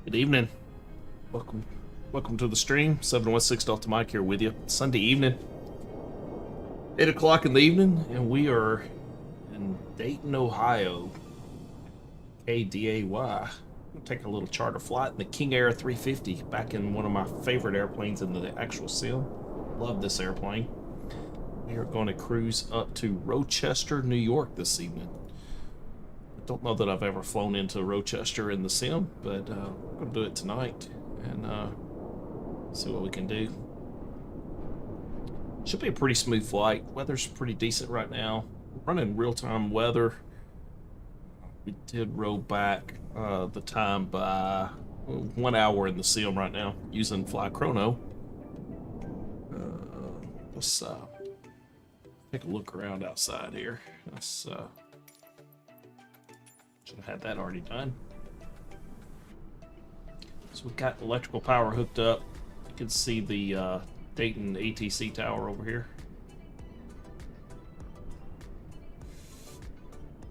Good evening. Welcome welcome to the stream. 716 Delta Mike here with you. Sunday evening. 8 o'clock in the evening, and we are in Dayton, Ohio. KDAY. We'll take a little charter flight in the King Air 350, back in one of my favorite airplanes in the actual sim. Love this airplane. We are going to cruise up to Rochester, New York this evening. I don't know that I've ever flown into Rochester in the sim, but we're going to do it tonight and see what we can do. Should be a pretty smooth flight. Weather's pretty decent right now. We're running real-time weather. We did roll back the time by 1 hour in the sim right now using Fly Chrono. Let's take a look around outside here. Let's should have had that already done. So we've got electrical power hooked up. You can see the Dayton ATC tower over here.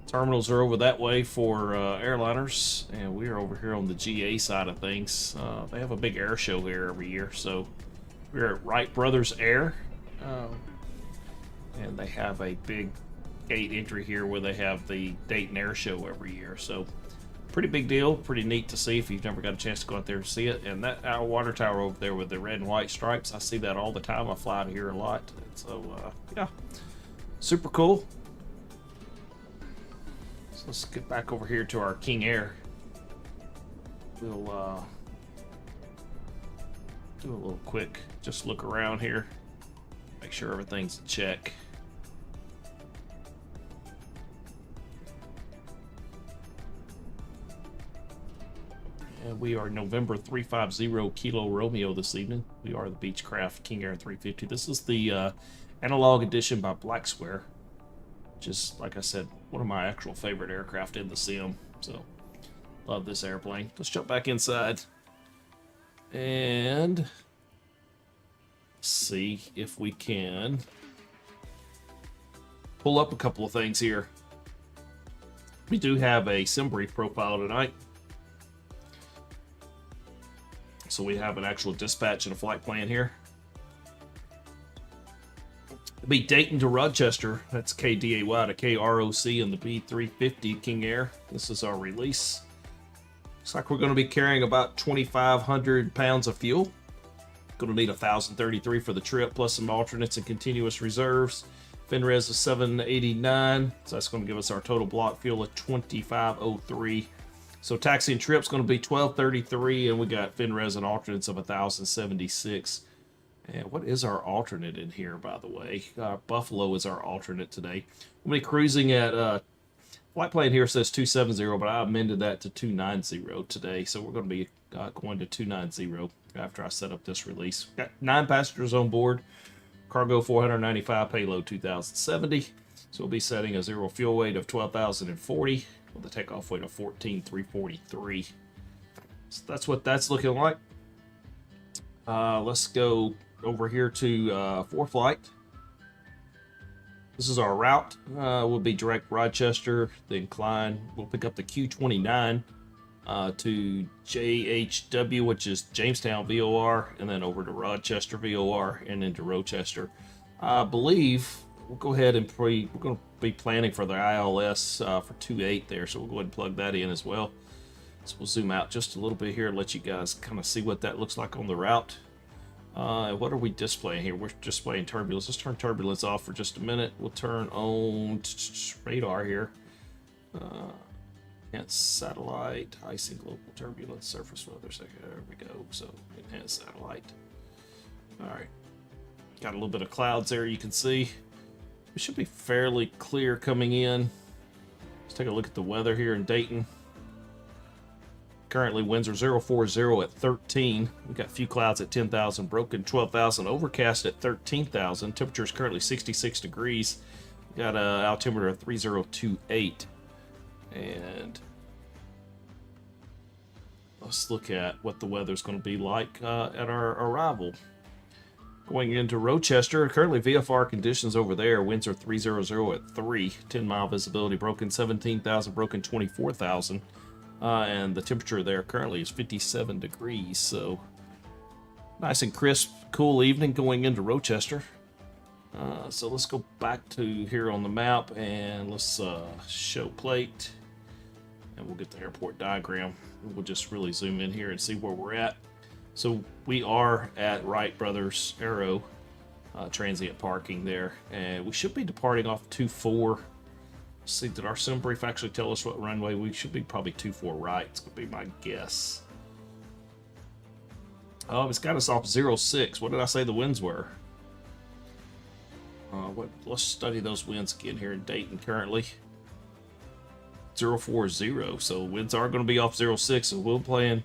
Terminals are over that way for airliners, and we are over here on the GA side of things. They have a big air show here every year, so we're at Wright Brothers Air, and they have a big gate entry here where they have the Dayton Air Show every year. So pretty big deal, pretty neat to see if you've never got a chance to go out there and see it. And that our water tower over there with the red and white stripes, I see that all the time. I fly out here a lot. So yeah, super cool. So let's get back over here to our King Air. We'll do a little quick just look around here, make sure everything's in check. We are November 350 Kilo Romeo this evening. We are the Beechcraft King Air 350. This is the analog edition by Black Square, which is, like I said, one of my actual favorite aircraft in the sim. So, love this airplane. Let's jump back inside and see if we can pull up a couple of things here. We do have a sim brief profile tonight. So we have an actual dispatch and a flight plan here. It'll be Dayton to Rochester. That's KDAY to KROC in the B350 King Air. This is our release. Looks like we're going to be carrying about 2,500 pounds of fuel. Going to need 1,033 for the trip, plus some alternates and continuous reserves. FinRes is 789, so that's going to give us our total block fuel of 2,503. So taxi and trip's going to be 1,233, and we got FinRes and alternates of 1,076. And what is our alternate in here, by the way? Buffalo is our alternate today. We'll be cruising at, flight plan here says 270, but I amended that to 290 today. So we're going to be going to 290 after I set up this release. Got 9 passengers on board. Cargo 495, payload 2,070. So we'll be setting a zero fuel weight of 12,040. With a takeoff weight of 14,343. So that's what that's looking like. Let's go over here to ForeFlight. This is our route. We'll be direct Rochester, then Klein. We'll pick up the Q29 to JHW, which is Jamestown VOR, and then over to Rochester VOR, and into Rochester. I believe we'll go ahead and we're going to be planning for the ILS for 2.8 there, so we'll go ahead and plug that in as well. So we'll zoom out just a little bit here and let you guys kind of see what that looks like on the route. What are we displaying here? We're displaying turbulence. Let's turn turbulence off for just a minute. We'll turn on radar here. Enhanced satellite, icing global turbulence, surface weather. So there we go. So enhanced satellite. All right. Got a little bit of clouds there you can see. It should be fairly clear coming in. Let's take a look at the weather here in Dayton. Currently winds are 040 at 13. We've got a few clouds at 10,000, broken 12,000, overcast at 13,000. Temperature is currently 66 degrees. We've got an altimeter of 3028. And let's look at what the weather's going to be like at our arrival. Going into Rochester, currently VFR conditions over there. Winds are 300 at 3, 10-mile visibility, broken 17,000, broken 24,000. And the temperature there currently is 57 degrees, so nice and crisp, cool evening going into Rochester. So let's go back to here on the map and let's show plate, and we'll get the airport diagram. We'll just really zoom in here and see where we're at. So we are at Wright Brothers Aero transient parking there, and we should be departing off 24. Let's see, did our sim brief actually tell us what runway? We should be probably 24 right. It's gonna be my guess. Oh, it's got us off 06. What did I say the winds were? Let's study those winds again here in Dayton currently. 040, so winds are going to be off 06, so we'll plan.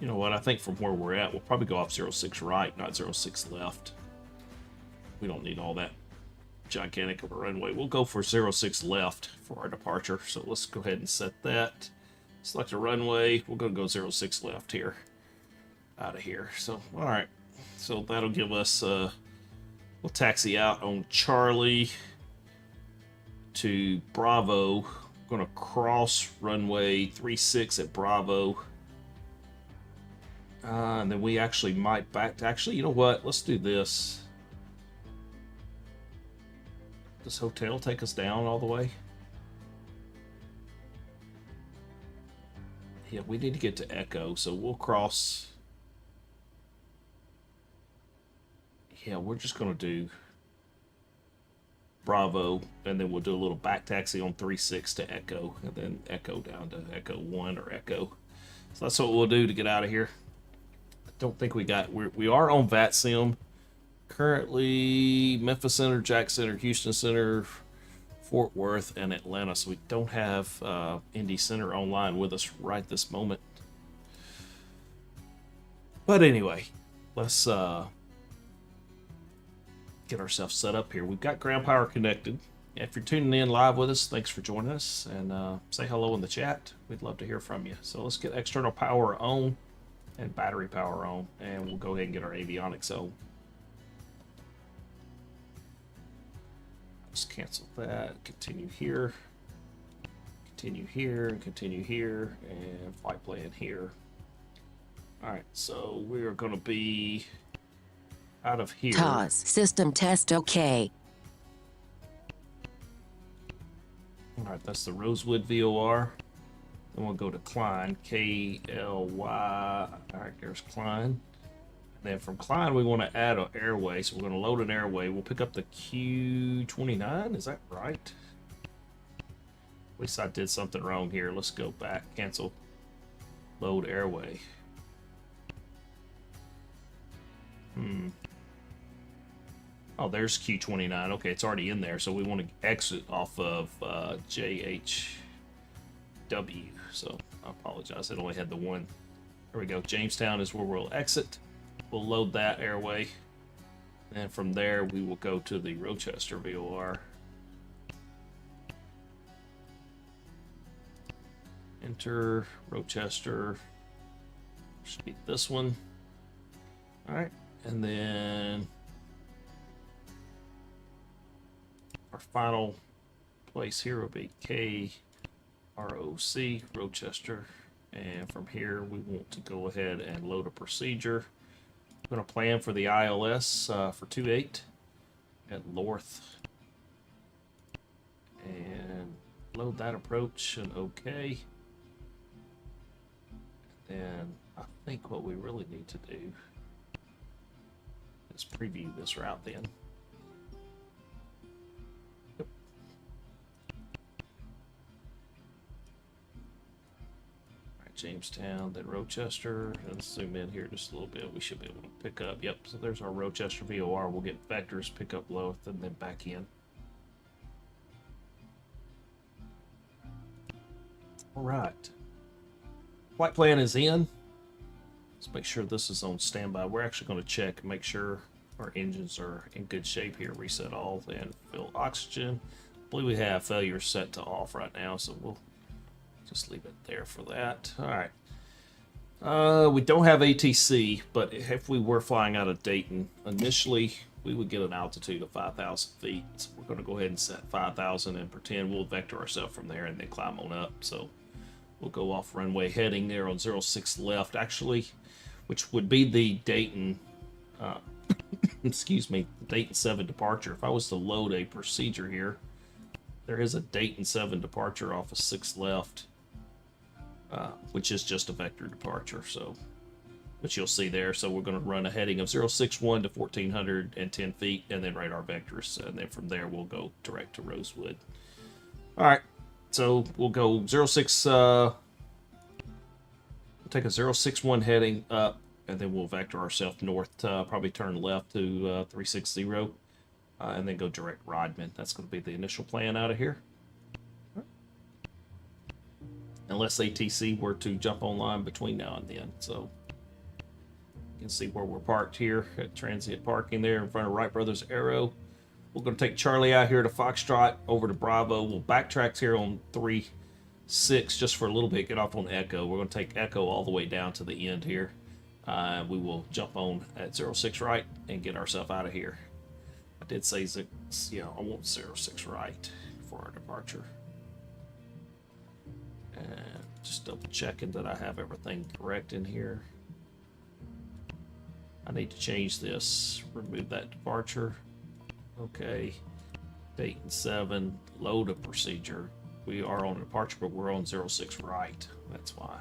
You know what, I think from where we're at, we'll probably go off 06 right, not 06 left. We don't need all that gigantic of a runway. We'll go for 06 left for our departure, so let's go ahead and set that. Select a runway. We're going to go 06 left here, out of here. So, all right. So that'll give us, we'll taxi out on Charlie to Bravo. We're going to cross runway 36 at Bravo. And then we actually might back to, actually, you know what? Let's do this. Does hotel take us down all the way? Yeah, we need to get to Echo, so we'll cross. Yeah, we're just going to do Bravo, and then we'll do a little back taxi on 36 to Echo, and then Echo down to Echo 1 or Echo. So that's what we'll do to get out of here. I don't think we got, we are on Vatsim. Currently, Memphis Center, Jackson Center, Houston Center, Fort Worth, and Atlanta. So we don't have Indy Center online with us right this moment. But anyway, let's get ourselves set up here. We've got ground power connected. If you're tuning in live with us, thanks for joining us, and say hello in the chat. We'd love to hear from you. So let's get external power on and battery power on, and we'll go ahead and get our avionics on. Just cancel that, continue here, and continue here, and flight plan here. All right, so we are going to be out of here. TOS, system test okay. All right, that's the Rosewood VOR. Then we'll go to Klein, KLY. All right, there's Klein. Then from Klein, we want to add an airway, so we're going to load an airway. We'll pick up the Q29, is that right? At least I did something wrong here. Let's go back, cancel, load airway. Oh, there's Q29. Okay, it's already in there, so we want to exit off of JHW. So I apologize, it only had the one. There we go, Jamestown is where we'll exit. We'll load that airway, and from there we will go to the Rochester VOR. Enter Rochester, should be this one. All right, and then our final place here will be KROC, Rochester, and from here we want to go ahead and load a procedure. I'm going to plan for the ILS for 28 at Lorth, and load that approach and OK. And I think what we really need to do is preview this route then. Yep. Jamestown, then Rochester. Let's zoom in here just a little bit. We should be able to pick up. Yep, so there's our Rochester VOR. We'll get vectors, pick up Lorth, and then back in. All right. Flight plan is in. Let's make sure this is on standby. We're actually going to check and make sure our engines are in good shape here. Reset all and fill oxygen. I believe we have failure set to off right now, so we'll just leave it there for that. All right. We don't have ATC, but if we were flying out of Dayton, initially we would get an altitude of 5,000 feet. So we're going to go ahead and set 5,000 and pretend we'll vector ourselves from there and then climb on up. So we'll go off runway heading there on 06 left, actually, which would be the Dayton, excuse me, the Dayton 7 departure. If I was to load a procedure here, there is a Dayton 7 departure off of 6 left, which is just a vector departure. So, which you'll see there. So we're going to run a heading of 061 to 1,410 feet, and then radar vectors, and then from there we'll go direct to Rosewood. All right, so we'll go 06. We'll take a 061 heading up, and then we'll vector ourselves north. Probably turn left to 360, and then go direct Rodman. That's going to be the initial plan out of here. Unless ATC were to jump online between now and then. So you can see where we're parked here at transient parking there in front of Wright Brothers Aero. We're going to take Charlie out here to Foxtrot, over to Bravo. We'll backtrack here on 3-6 just for a little bit, get off on Echo. We're going to take Echo all the way down to the end here. We will jump on at 06 right and get ourselves out of here. I did say, yeah, I want 06 right for our departure. And just double checking that I have everything correct in here. I need to change this, remove that departure. Okay, Dayton 7, load a procedure. We are on a departure, but we're on 06 right. That's why.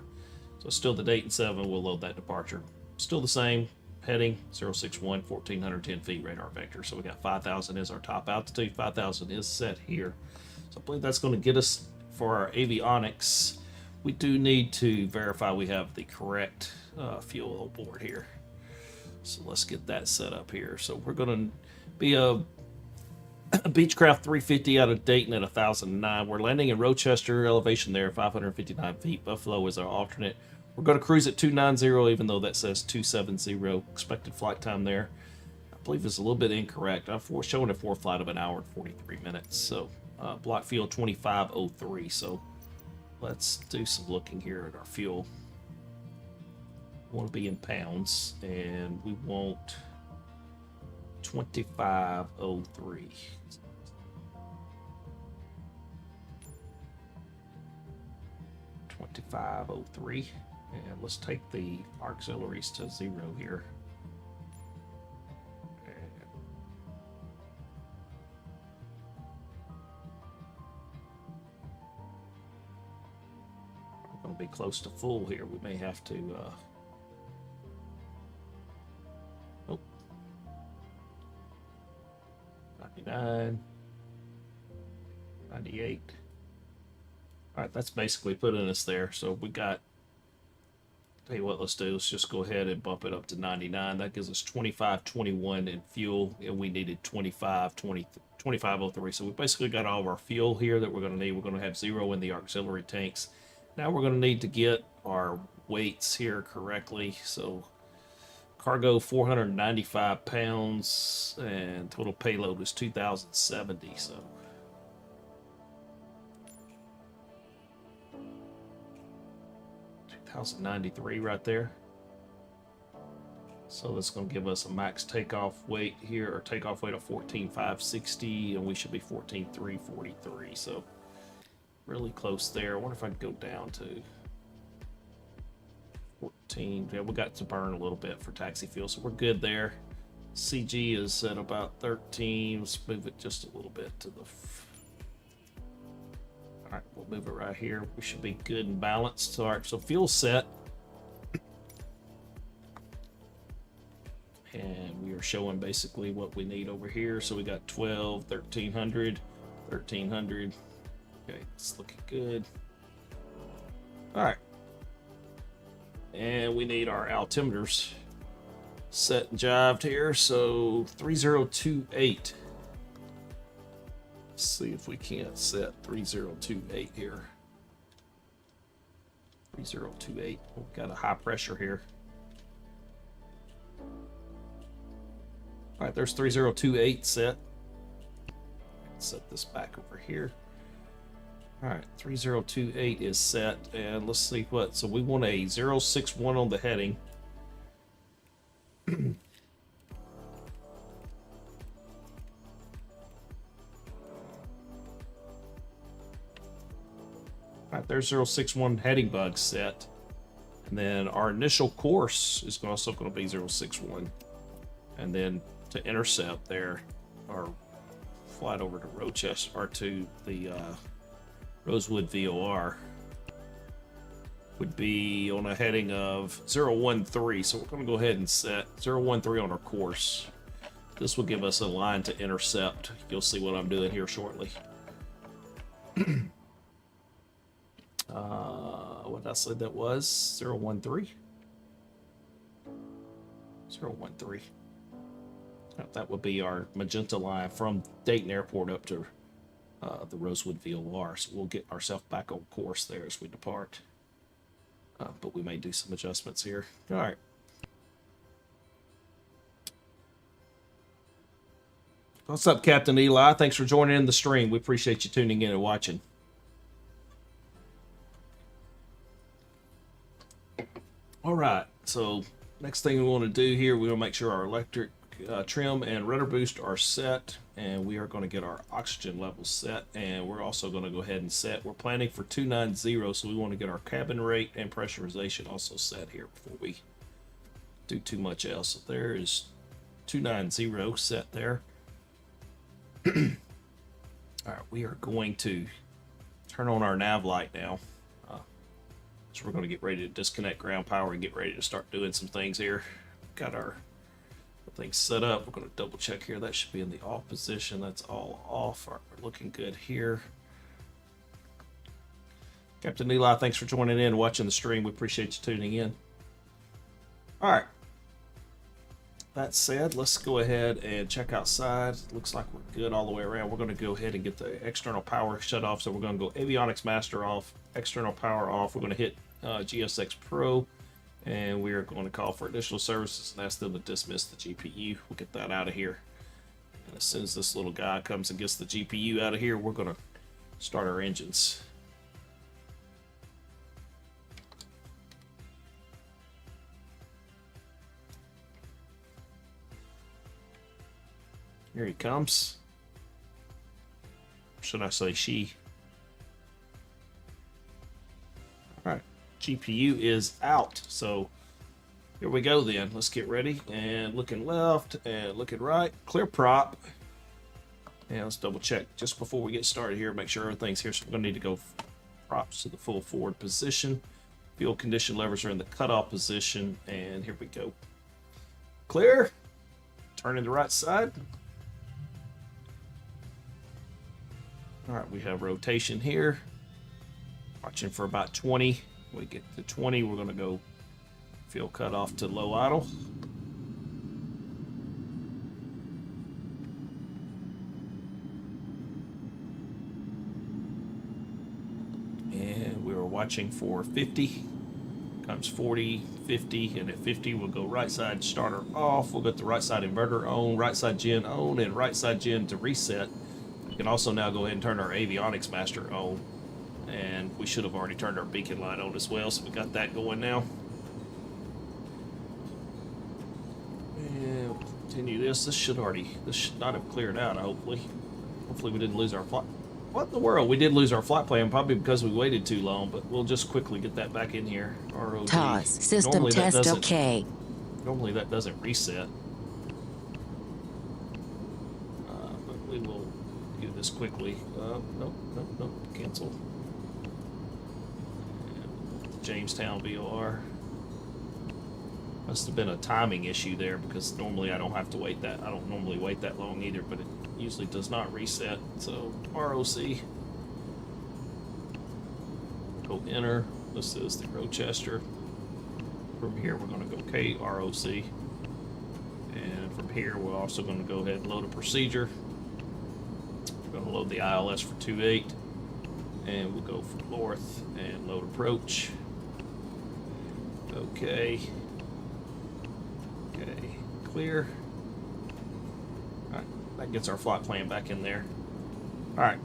So still the Dayton 7, we'll load that departure. Still the same, heading 061, 1,410 feet radar vector. So we got 5,000 as our top altitude. 5,000 is set here. So I believe that's going to get us for our avionics. We do need to verify we have the correct fuel aboard here. So let's get that set up here. So we're going to be a Beechcraft 350 out of Dayton at 1,009. We're landing in Rochester, elevation there, 559 feet. Buffalo is our alternate. We're going to cruise at 290, even though that says 270. Expected flight time there, I believe, is a little bit incorrect. I'm showing a flight of an hour and 43 minutes. So block fuel 2503. So let's do some looking here at our fuel. We want to be in pounds, and we want 2503. 2503. And let's take the auxiliaries to 0 here. And we're going to be close to full here. We may have to 99, 98. All right, that's basically putting us there. So we got, tell you what, let's do, let's just go ahead and bump it up to 99. That gives us 2521 in fuel, and we needed 2503. So we basically got all of our fuel here that we're going to need. We're going to have 0 in the auxiliary tanks. Now we're going to need to get our weights here correctly. So cargo 495 pounds, and total payload is 2,070. So 2,093 right there. So that's going to give us a max takeoff weight here, or takeoff weight of 14,560, and we should be 14,343. So really close there. I wonder if I can go down to 14. Yeah, we got to burn a little bit for taxi fuel, so we're good there. CG is at about 13. Let's move it just a little bit to the. All right, we'll move it right here. We should be good and balanced. All right, so fuel set. And we are showing basically what we need over here. So we got 12, 1,300, 1,300. Okay, it's looking good. All right. And we need our altimeters set and jived here. So 3028. Let's see if we can't set 3028 here. 3028. We've got a high pressure here. All right, there's 3028 set. Set this back over here. All right, 3028 is set, and let's see what. So we want a 061 on the heading. All right, there's 061 heading bug set. And then our initial course is also going to be 061. And then to intercept there, our flight over to Rochester, or to the Rosewood VOR, would be on a heading of 013. So we're going to go ahead and set 013 on our course. This will give us a line to intercept. You'll see what I'm doing here shortly. What I said that was 013. 013. That would be our magenta line from Dayton Airport up to the Rosewood VOR. So we'll get ourselves back on course there as we depart. But we may do some adjustments here. All right. What's up, Captain Eli? Thanks for joining in the stream. We appreciate you tuning in and watching. All right. So next thing we want to do here, we want to make sure our electric trim and rudder boost are set, and we are going to get our oxygen levels set, and we're also going to go ahead and set. We're planning for 290, so we want to get our cabin rate and pressurization also set here before we do too much else. So there is 290 set there. All right, we are going to turn on our nav light now. So we're going to get ready to disconnect ground power and get ready to start doing some things here. Got our things set up. We're going to double check here. That should be in the off position. That's all off. All right, we're looking good here. Captain Eli, thanks for joining in and watching the stream. We appreciate you tuning in. All right. That said, let's go ahead and check outside. Looks like we're good all the way around. We're going to go ahead and get the external power shut off. So we're going to go avionics master off, external power off. We're going to hit GSX Pro, and we are going to call for additional services and ask them to dismiss the GPU. We'll get that out of here. And as soon as this little guy comes and gets the GPU out of here, we're going to start our engines. Here he comes. Or should I say she? All right, GPU is out. So here we go then. Let's get ready. And looking left and looking right. Clear prop. And let's double check just before we get started here. Make sure everything's here. So we're going to need to go props to the full forward position. Fuel condition levers are in the cutoff position. And here we go. Clear. Turning the right side. All right, we have rotation here. Watching for about 20. When we get to 20, we're going to go fuel cut off to low idle. And we were watching for 50. Comes 40, 50, and at 50 we'll go right side starter off. We'll get the right side inverter on, right side gen on, and right side gen to reset. We can also now go ahead and turn our avionics master on, and we should have already turned our beacon light on as well, so we got that going now. And we'll continue this. This should not have cleared out, hopefully. Hopefully we didn't lose our flight. What in the world? We did lose our flight plan, probably because we waited too long, but we'll just quickly get that back in here. ROD. TOS, system test okay. Normally that doesn't reset. But we will do this quickly. Nope, cancel. And Jamestown VOR. Must have been a timing issue there, because normally I don't have to wait that. I don't normally wait that long either, but it usually does not reset. So ROC. Go enter. This is the Rochester. From here we're going to go KROC. And from here we're also going to go ahead and load a procedure. We're going to load the ILS for 28. And we'll go from north and load approach. Okay. Okay, clear. All right, that gets our flight plan back in there. All right.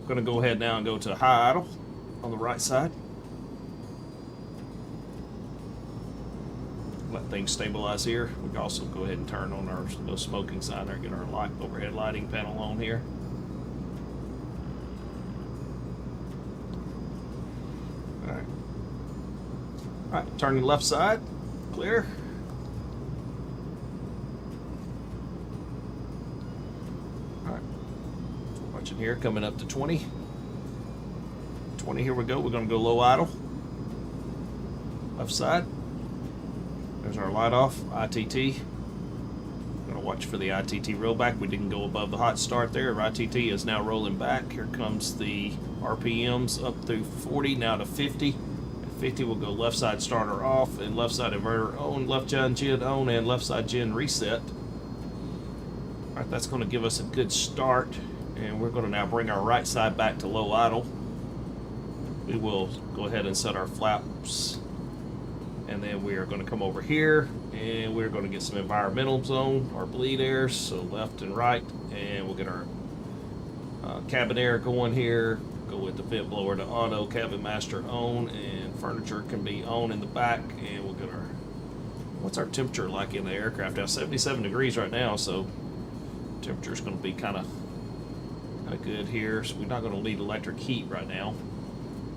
I'm going to go ahead now and go to high idle on the right side. Let things stabilize here. We can also go ahead and turn on our no smoking sign there, get our overhead lighting panel on here. Alright. Alright, turning left side. Clear. Alright. Watching here, coming up to 20. 20, here we go. We're going to go low idle. Left side. There's our light off, ITT. Gonna watch for the ITT rollback. We didn't go above the hot start there. ITT is now rolling back. Here comes the RPMs up through 40, now to 50. At 50, we'll go left side starter off and left side inverter on, left gen on, and left side gen reset. All right, that's gonna give us a good start. And we're gonna now bring our right side back to low idle. We will go ahead and set our flaps. And then we are going to come over here and we're going to get some environmental zone, our bleed air, so left and right, and we'll get our cabin air going here. Go with the vent blower to auto, cabin master on, and furniture can be on in the back. And we'll get our, what's our temperature like in the aircraft now? 77 degrees right now, so temperature is going to be kind of good here. So we're not going to need electric heat right now.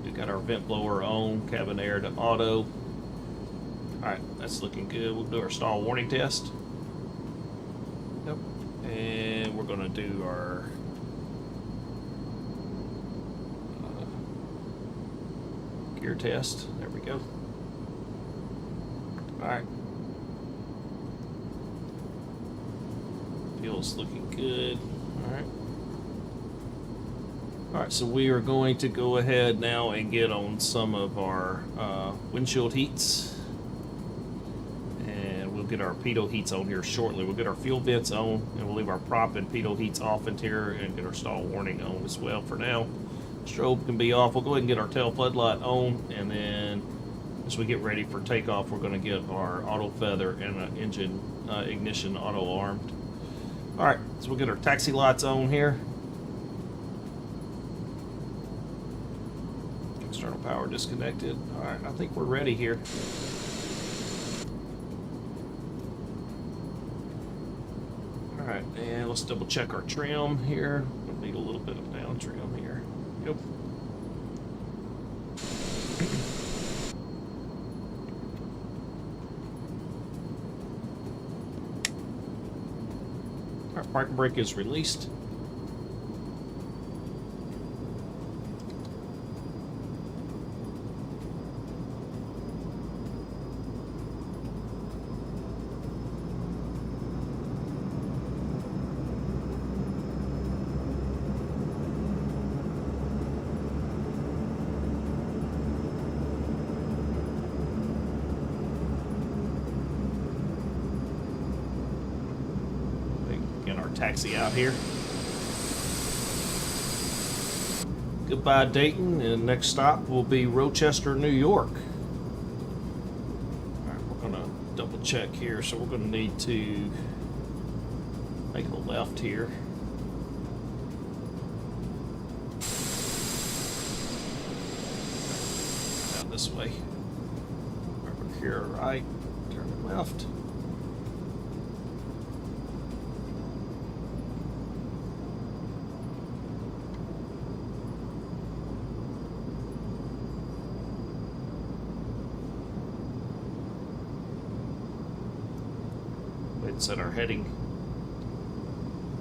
We've got our vent blower on, cabin air to auto. Alright, that's looking good. We'll do our stall warning test. Yep. And we're going to do our gear test. There we go. Alright. Fuel's looking good. Alright. Alright, so we are going to go ahead now and get on some of our windshield heats. Get our pitot heats on here shortly. We'll get our fuel vents on, and we'll leave our prop and pitot heats off in here, and get our stall warning on as well for now. Strobe can be off. We'll go ahead and get our tail floodlight on, and then as we get ready for takeoff, we're going to get our auto feather and engine ignition auto armed. All right, so we'll get our taxi lights on here. External power disconnected. All right, I think we're ready here. Alright, and let's double check our trim here. We'll need a little bit of down trim here. Yep. Alright, parking brake is released. Taxi out here. Goodbye, Dayton, and next stop will be Rochester, New York. Alright, we're gonna double check here, so we're gonna need to make a left here. Down this way. Over here, right, turn left. Set our heading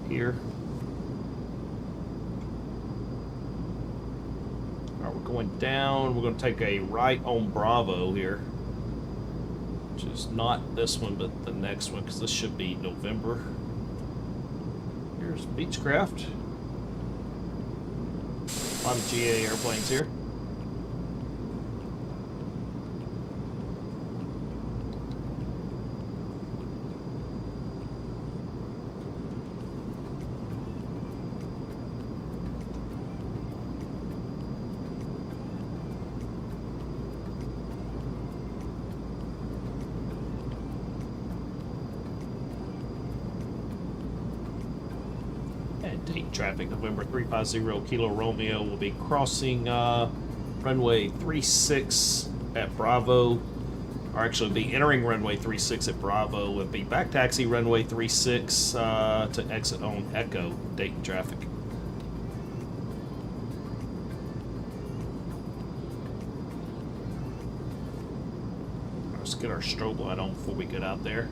here. All right, we're going down. We're going to take a right on Bravo here, which is not this one, but the next one, because this should be November. Here's Beechcraft. A lot of GA airplanes here. Traffic, November 350 Kilo Romeo will be crossing runway 36 at Bravo, or actually be entering runway 36 at Bravo, would be back taxi runway 36 to exit on Echo, Dayton traffic. get our strobe light on before we get out there.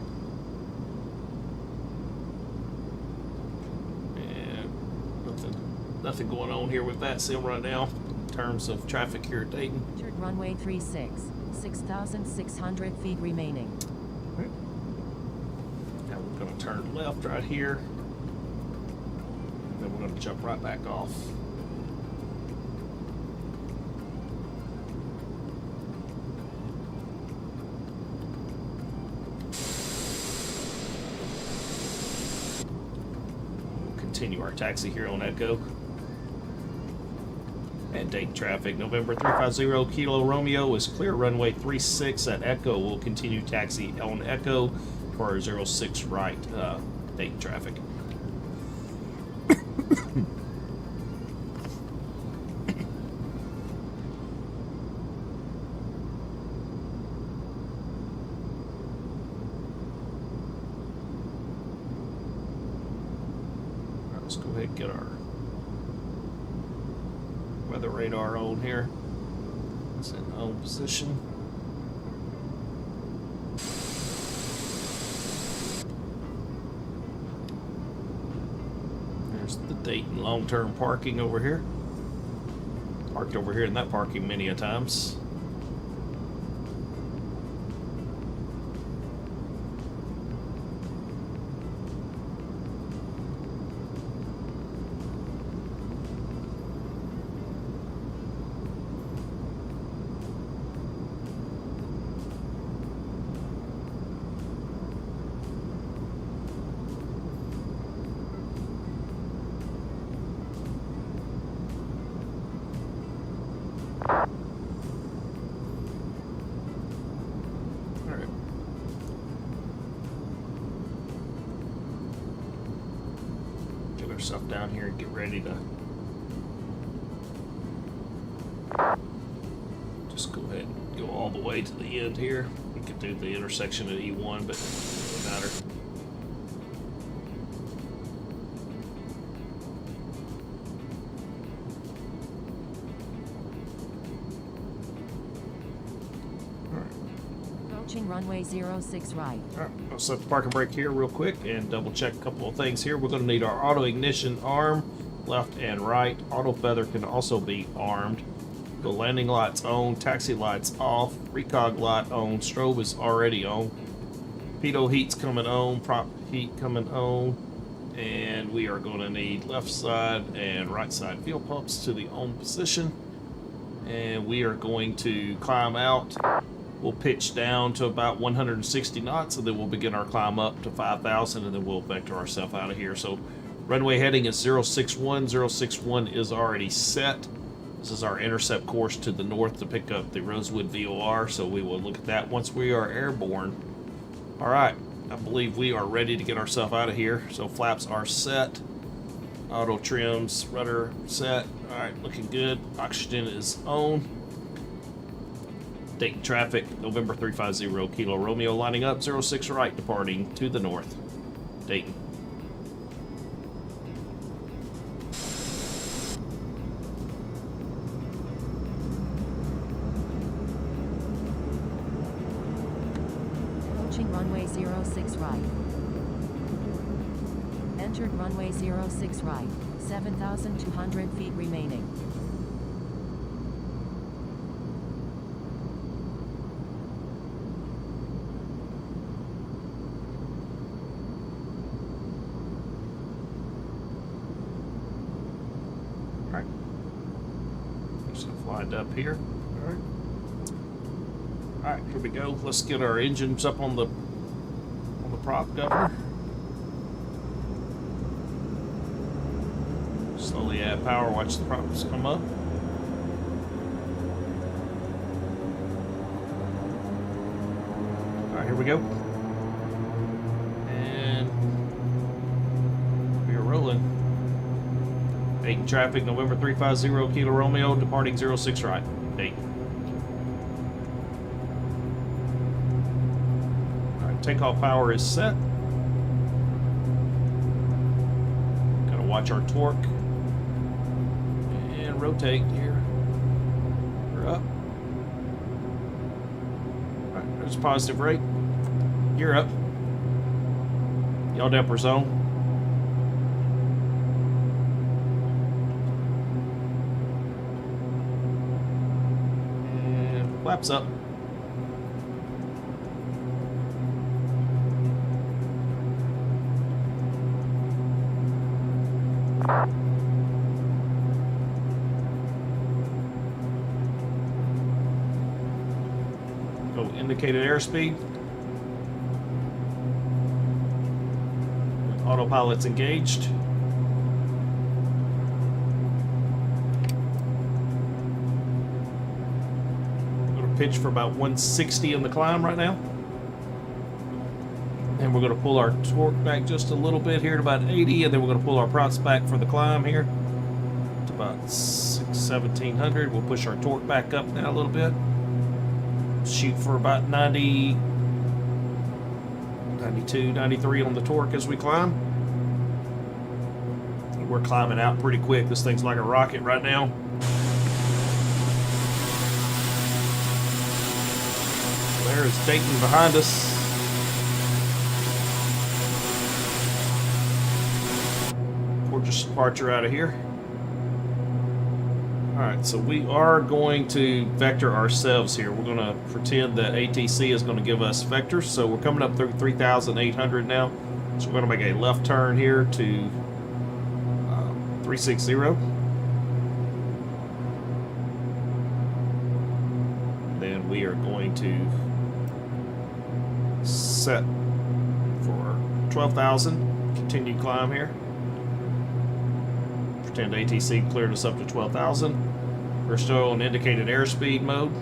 And nothing going on here with Vatsim right now in terms of traffic here at Dayton. Runway 36, 6,600 feet remaining. Right. Now we're going to turn left right here. Then we're going to jump right back off. Continue our taxi here on Echo. And Dayton traffic, November 350 Kilo Romeo is clear. Runway 36 at Echo. We'll continue taxi on Echo for our 06 right Dayton traffic. Let's go ahead and get our weather radar on here. It's in home position. There's the Dayton long-term parking over here. Parked over here in that parking many a times. Stuff down here and get ready to just go ahead and go all the way to the end here. We could do the intersection at E1, but it doesn't matter. Runway 06 right. All right, I'll set the parking brake here real quick and double check a couple of things here. We're going to need our auto ignition arm, left and right. Auto feather can also be armed. The landing lights on, taxi lights off, recog light on, strobe is already on. Pitot heat's coming on, prop heat coming on, and we are going to need left side and right side fuel pumps to the on position. And we are going to climb out. We'll pitch down to about 160 knots, and then we'll begin our climb up to 5,000, and then we'll vector ourselves out of here. So runway heading is 061. 061 is already set. This is our intercept course to the north to pick up the Rosewood VOR, so we will look at that once we are airborne. All right, I believe we are ready to get ourselves out of here. So flaps are set. Auto trims, rudder set. All right, looking good. Oxygen is on. Dayton traffic, November 350 Kilo Romeo lining up, 06 right departing to the north. Dayton. Approaching runway 06 right. Entered runway 06 right, 7,200 feet remaining. Up here. All right, here we go. Let's get our engines up on the prop governor. Slowly add power. Watch the props come up. All right, here we go. And we are rolling. Dayton traffic, November 350 Kilo Romeo, departing 06 right. Dayton. Alright, takeoff power is set. Gotta watch our torque. And rotate here. We're up. Alright, There's positive rate. Gear up. Yaw damper zone. And flaps up. Go indicated airspeed. Autopilot's engaged. We're going to pitch for about 160 in the climb right now. And we're going to pull our torque back just a little bit here to about 80, and then we're going to pull our props back for the climb here to about 1700. We'll push our torque back up now a little bit. Shoot for about 90, 92, 93 on the torque as we climb. We're climbing out pretty quick. This thing's like a rocket right now. There's Dayton behind us. Gorgeous departure out of here. Alright, so we are going to vector ourselves here. We're going to pretend that ATC is going to give us vectors. So we're coming up through 3,800 now. So we're going to make a left turn here to 360. Then we are going to set for 12,000. Continue climb here. Pretend ATC cleared us up to 12,000. We're still in indicated airspeed mode.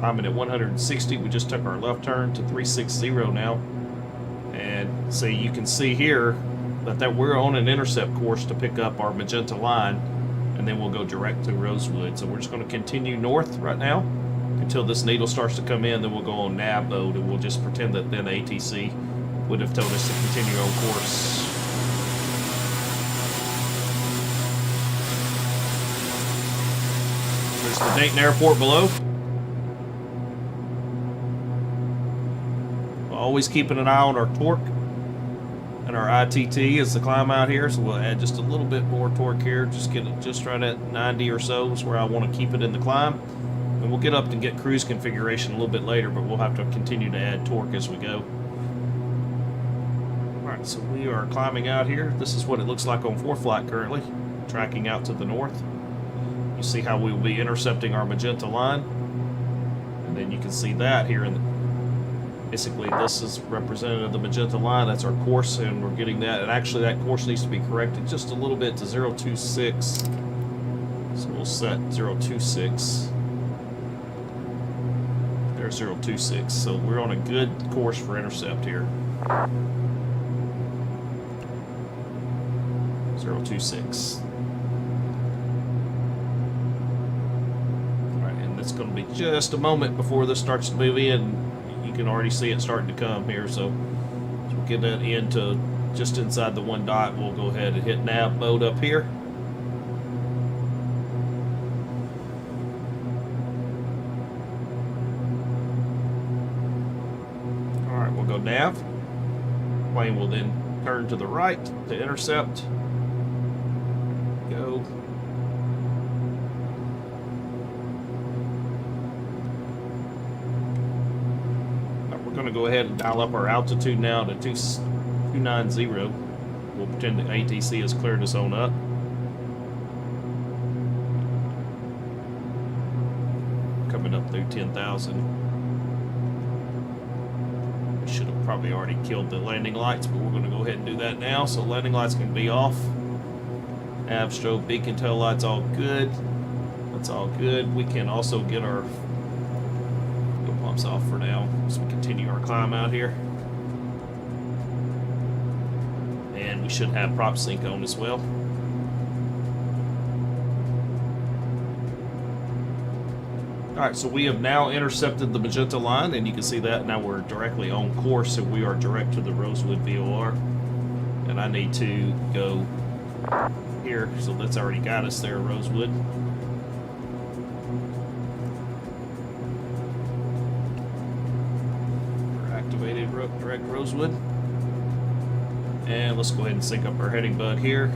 Climbing at 160. We just took our left turn to 360 now. And so you can see here that we're on an intercept course to pick up our magenta line, and then we'll go direct to Rosewood. So we're just going to continue north right now until this needle starts to come in. Then we'll go on nav mode, and we'll just pretend that then ATC would have told us to continue on course. There's the Dayton Airport below. Always keeping an eye on our torque and our ITT as the climb out here, so we'll add just a little bit more torque here. Just get it just right at 90 or so is where I want to keep it in the climb. And we'll get up and get cruise configuration a little bit later, but we'll have to continue to add torque as we go. Alright, so we are climbing out here. This is what it looks like on ForeFlight currently, tracking out to the north. You see how we will be intercepting our magenta line. And then you can see that here in the basically, this is representative of the magenta line. That's our course, and we're getting that. And actually, that course needs to be corrected just a little bit to 026. So we'll set 026. There's 026. So we're on a good course for intercept here. 026. All right, and it's going to be just a moment before this starts to move in. You can already see it starting to come here, so we'll get that into just inside the one dot. We'll go ahead and hit nav mode up here. Alright, we'll go nav. Plane will then turn to the right to intercept. Go. We're going to go ahead and dial up our altitude now to 290. We'll pretend that ATC has cleared us on up. Coming up through 10,000. We should have probably already killed the landing lights, but we're going to go ahead and do that now. So landing lights can be off. Nav, strobe, beacon, tail lights, all good. That's all good. We can also get our pumps off for now as we continue our climb out here. And we should have prop sync on as well. Alright, so we have now intercepted the magenta line, and you can see that now we're directly on course, so we are direct to the Rosewood VOR. And I need to go here, so that's already got us there, Rosewood. correct, Rosewood. And let's go ahead and sync up our heading bug here.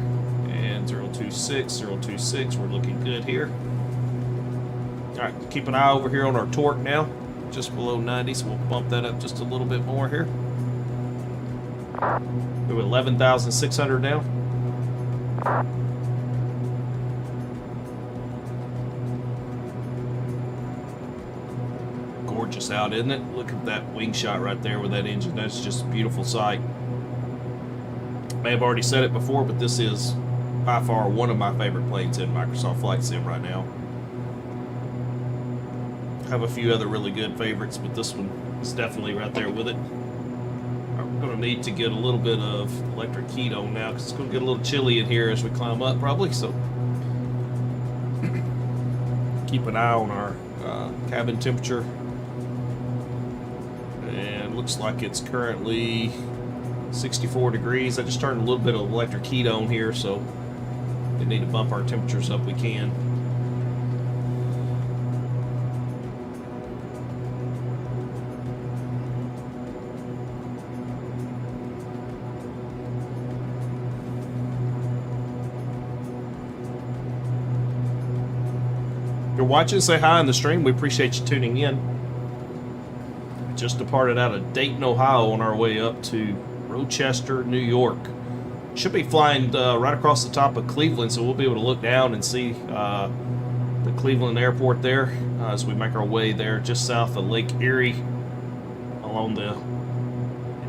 And 026, 026, we're looking good here. Alright, keep an eye over here on our torque now. Just below 90, so we'll bump that up just a little bit more here. We're at 11,600 now. Gorgeous out, isn't it? Look at that wing shot right there with that engine. That's just a beautiful sight. May have already said it before, but this is by far one of my favorite planes in Microsoft Flight Sim right now. I have a few other really good favorites, but this one is definitely right there with it. Right, we're going to need to get a little bit of electric heat on now because it's going to get a little chilly in here as we climb up probably, so keep an eye on our cabin temperature. And looks like it's currently 64 degrees. I just turned a little bit of electric heat on here, so if we need to bump our temperatures up, we can. If you're watching, say hi in the stream. We appreciate you tuning in. Just departed out of Dayton, Ohio on our way up to Rochester, New York. Should be flying right across the top of Cleveland, so we'll be able to look down and see the Cleveland airport there as we make our way there just south of Lake Erie along the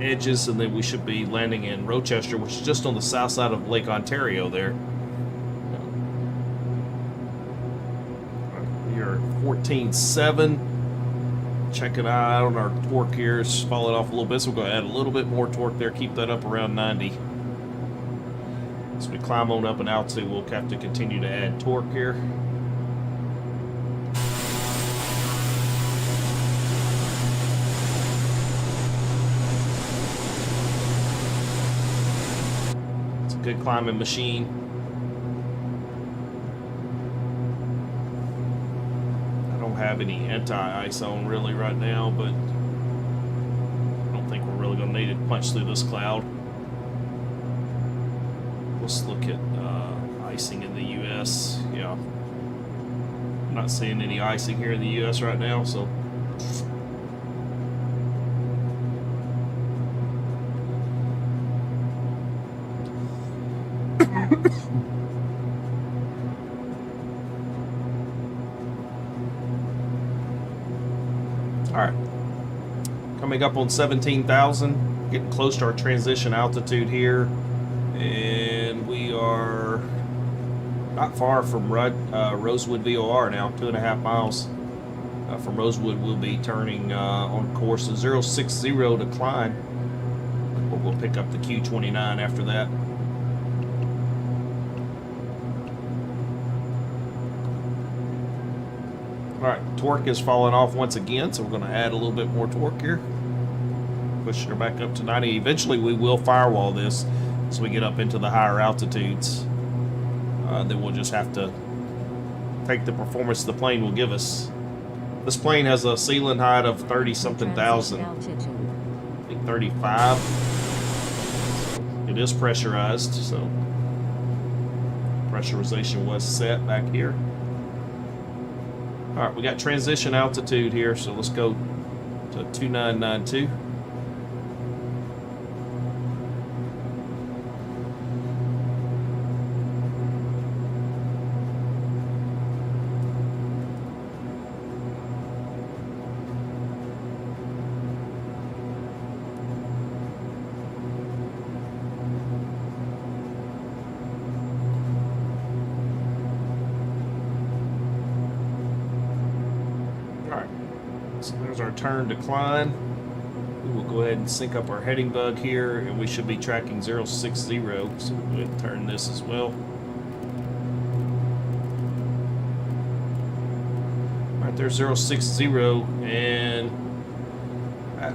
edges, and then we should be landing in Rochester, which is just on the south side of Lake Ontario there. We are 14.7. Checking out on our torque here. It's falling off a little bit, so we're going to add a little bit more torque there, keep that up around 90. As we climb on up in altitude, we'll have to continue to add torque here. It's a good climbing machine. Have any anti-ice on really right now, but I don't think we're really going to need it to punch through this cloud. Let's look at icing in the US. Yeah, I'm not seeing any icing here in the US right now, so alright, coming up on 17,000, getting close to our transition altitude here, and we are not far from Rosewood VOR now, 2.5 miles from Rosewood. We'll be turning on course a 060 decline, but we'll pick up the Q29 after that. Alright, torque is falling off once again, so we're going to add a little bit more torque here. Pushing her back up to 90. Eventually we will firewall this as we get up into the higher altitudes. Then we'll just have to take the performance the plane will give us. This plane has a ceiling height of 30-something thousand. I think 35. It is pressurized, so pressurization was set back here. All right, we got transition altitude here, so let's go to 2992. So there's our turn decline. We will go ahead and sync up our heading bug here, and we should be tracking 060. So we'll go ahead and turn this as well. Right there's 060, and at,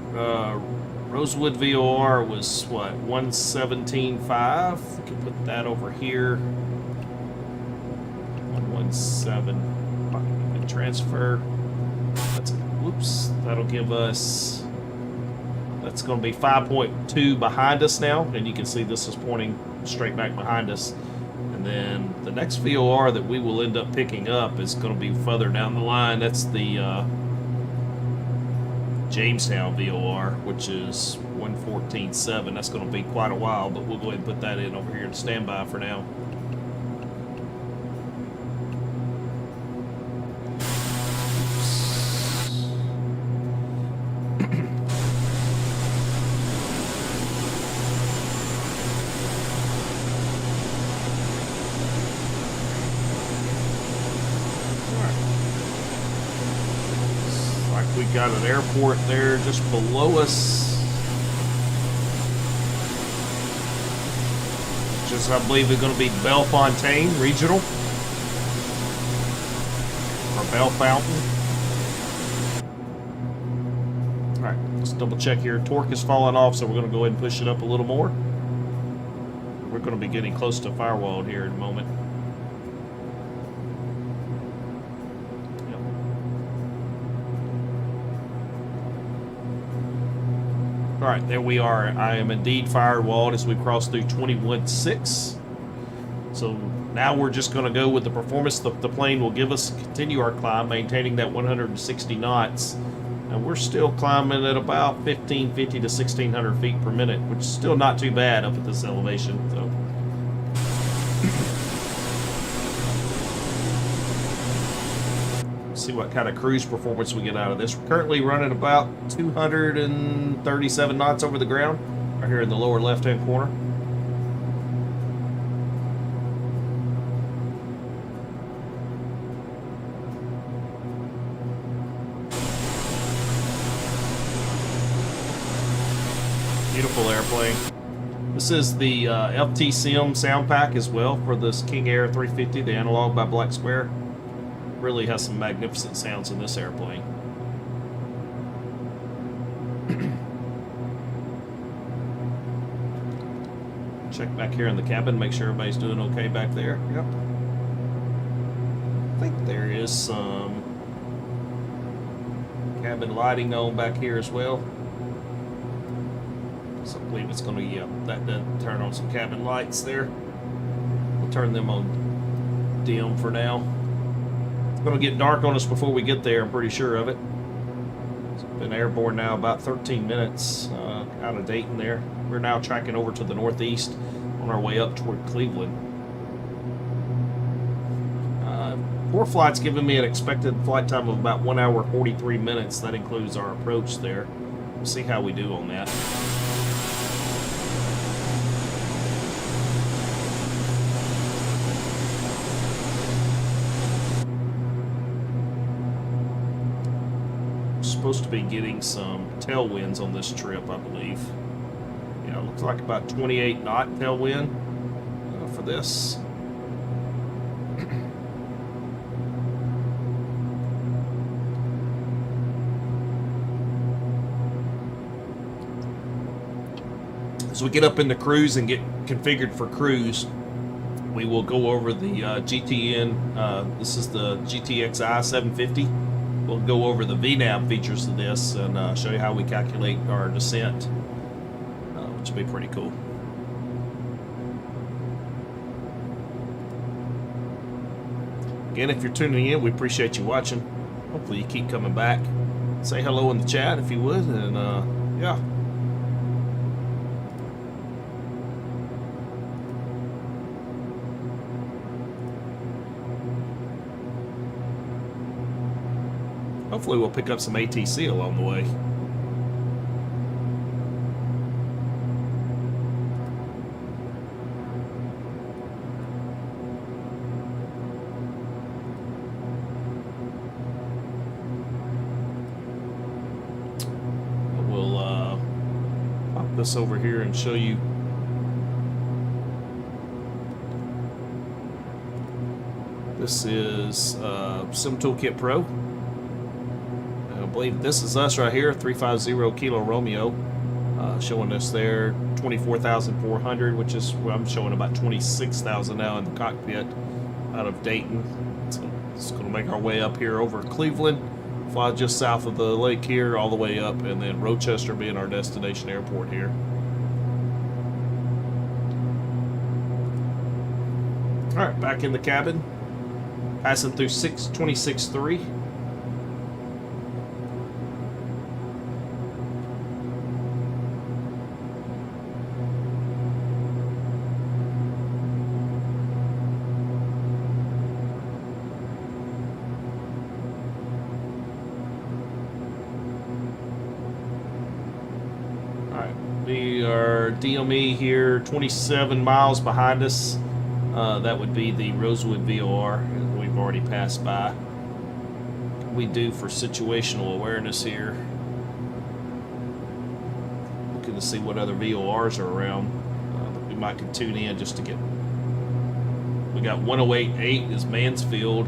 Rosewood VOR was what, 117.5. We can put that over here. 117. And transfer. That's, whoops, that'll give us That's going to be 5.2 behind us now, and you can see this is pointing straight back behind us. And then the next VOR that we will end up picking up is going to be further down the line. That's the Jamestown VOR, which is 114.7. That's going to be quite a while, but we'll go ahead and put that in over here and stand by for now. We got an airport there just below us, which is, I believe, is going to be Bellefontaine Regional or Bellefontaine. All right, let's double check here. Torque is falling off, so we're going to go ahead and push it up a little more. We're going to be getting close to firewall here in a moment. All right, there we are. I am indeed firewalled as we cross through 21.6. So now we're just going to go with the performance the plane will give us, continue our climb, maintaining that 160 knots. And we're still climbing at about 1550 to 1600 feet per minute, which is still not too bad up at this elevation. So. See what kind of cruise performance we get out of this. We're currently running about 237 knots over the ground, right here in the lower left-hand corner. Beautiful airplane. This is the FT-SIM sound pack as well for this King Air 350, the analog by Black Square. Really has some magnificent sounds in this airplane. Check back here in the cabin, make sure everybody's doing okay back there. Yep. I think there is some cabin lighting on back here as well. So I believe it's going to, yeah, that does turn on some cabin lights there. We'll turn them on dim for now. It's going to get dark on us before we get there, I'm pretty sure of it. It's been airborne now about 13 minutes out of Dayton there. We're now tracking over to the northeast on our way up toward Cleveland. Core flight's giving me an expected flight time of about 1 hour 43 minutes. That includes our approach there. We'll see how we do on that. Supposed to be getting some tailwinds on this trip, I believe. Yeah, it looks like about 28 knot tailwind for this. As we get up into cruise and get configured for cruise, we will go over the GTN. This is the GTXI 750. We'll go over the VNAV features of this and show you how we calculate our descent, which will be pretty cool. Again, if you're tuning in, we appreciate you watching. Hopefully you keep coming back. Say hello in the chat if you would, and yeah. Hopefully we'll pick up some ATC along the way. We'll pop this over here and show you. This is Sim Toolkit Pro. I believe this is us right here, 350 Kilo Romeo, showing us there 24,400, which is, well, I'm showing about 26,000 now in the cockpit out of Dayton. So it's going to make our way up here over Cleveland, Fly just south of the lake here, all the way up, and then Rochester being our destination airport here. All right, back in the cabin, passing through 626.3. We are DME here, 27 miles behind us. That would be the Rosewood VOR we've already passed by. What we do for situational awareness here. Looking to see what other VORs are around. We might could tune in just to get. We got 108.8 is Mansfield.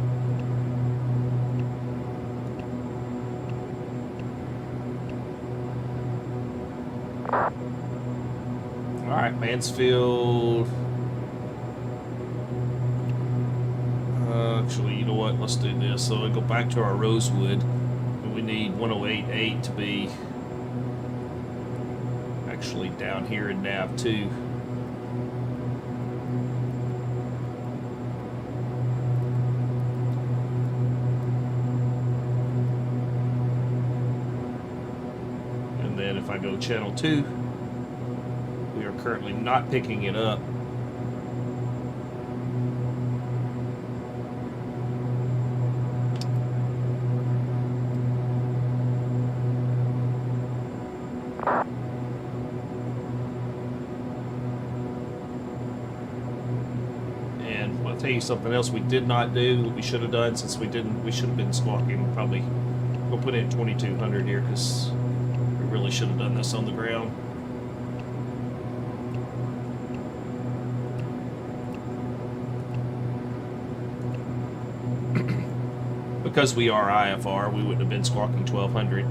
All right, Mansfield. Actually, you know what? Let's do this. So we go back to our Rosewood, and we need 108.8 to be actually down here in nav 2. And then if I go channel 2, we are currently not picking it up. And I'll tell you something else we did not do that we should have done, since we should have been squawking. Probably we'll put in 2200 here, because we really should have done this on the ground. Because we are IFR, we wouldn't have been squawking 1200,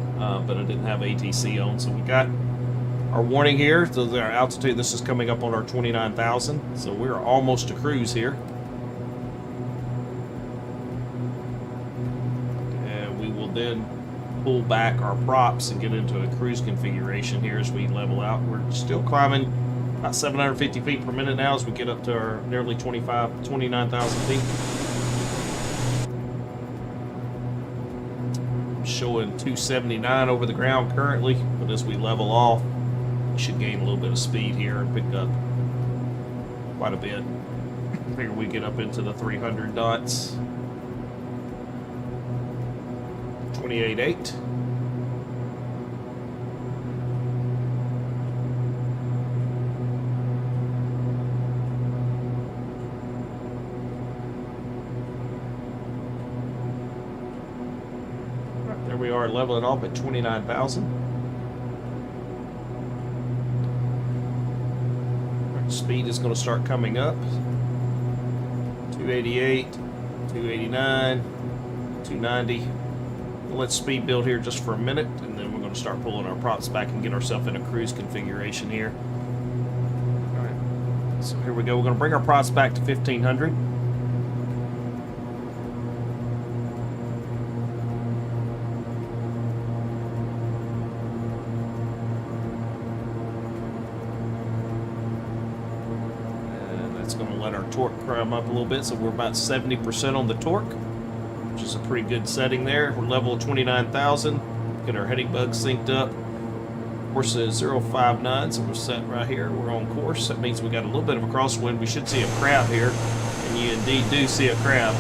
but I didn't have ATC on. So we got our warning here. So our altitude, this is coming up on our 29,000. So we're almost to cruise here. And we will then pull back our props and get into a cruise configuration here as we level out. We're still climbing about 750 feet per minute now as we get up to our nearly 29,000 feet. Showing 279 over the ground currently, but as we level off, we should gain a little bit of speed here and pick up quite a bit. I figure we get up into the 300 knots. 28.8. There we are, leveling off at 29,000. Speed is going to start coming up. 288, 289, 290. Let's speed build here just for a minute, and then we're going to start pulling our props back and get ourselves in a cruise configuration here. All right, so here we go. We're going to bring our props back to 1500. Going to let our torque climb up a little bit, so we're about 70% on the torque, which is a pretty good setting there. We're level 29,000. Get our heading bug synced up. Course is 059, so we're set right here. We're on course. That means we got a little bit of a crosswind. We should see a crab here, and you indeed do see a crab.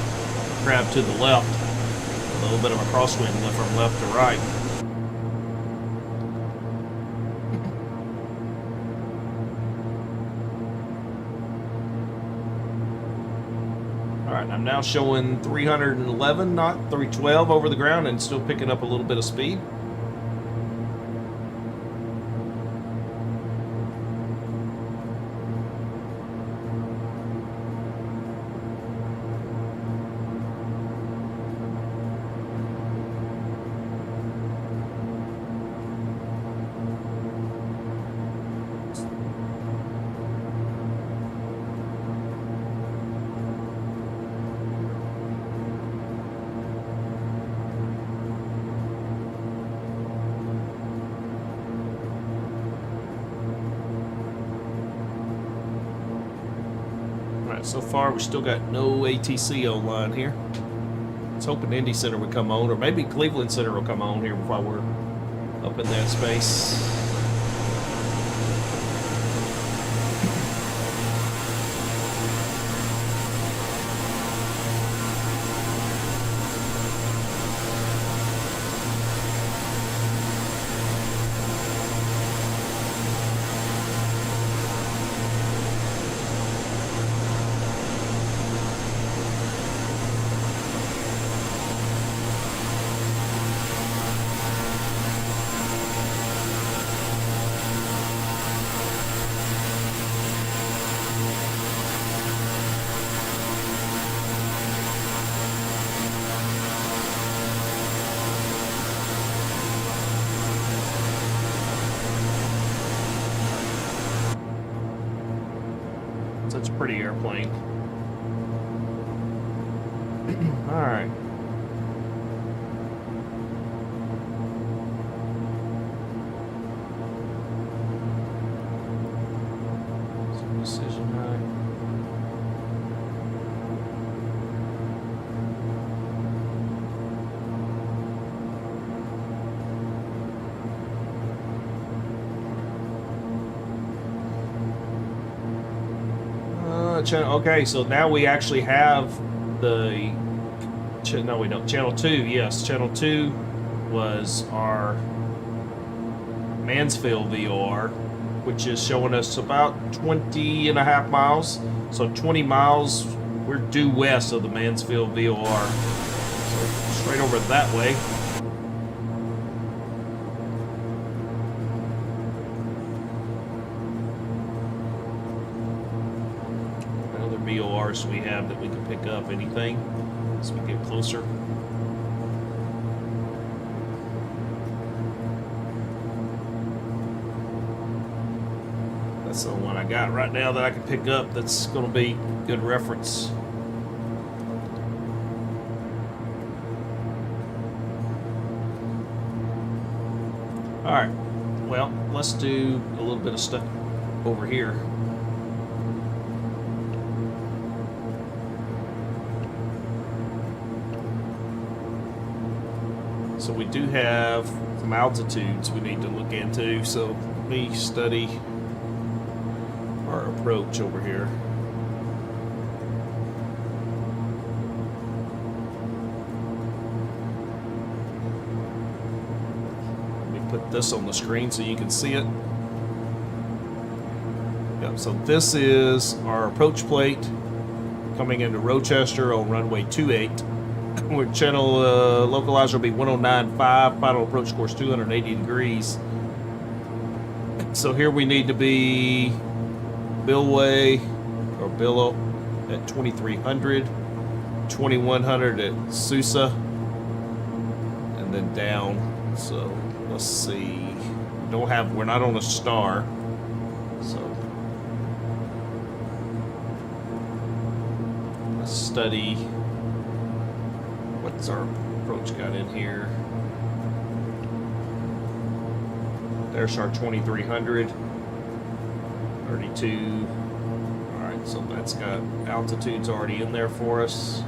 Crab to the left. A little bit of a crosswind from left to right. Alright, I'm now showing 311, not 312 over the ground, and still picking up a little bit of speed. So far, we still got no ATC online here. I was hoping Indy Center would come on, or maybe Cleveland Center will come on here while we're up in that space. Such a pretty airplane. All right. Decision high. Okay, so now we actually have the no, we don't. Channel 2, yes, Channel 2 was our Mansfield VOR, which is showing us about 20 and a half miles. So 20 miles, we're due west of the Mansfield VOR. So straight over that way. VORs we have that we can pick up anything as we get closer. That's the one I got right now that I can pick up that's going to be good reference. Alright, well, let's do a little bit of stuff over here. So we do have some altitudes we need to look into, so let me study our approach over here. Let me put this on the screen so you can see it. Yep, so this is our approach plate coming into Rochester on runway 28. Channel localizer will be 109.5, final approach course 280 degrees. So here we need to be Billway or Billow at 2300, 2100 at Sousa, and then down. So let's see. We're not on a star. So let's study. What's our approach got in here? There's our 2300, 32. All right, so that's got altitudes already in there for us.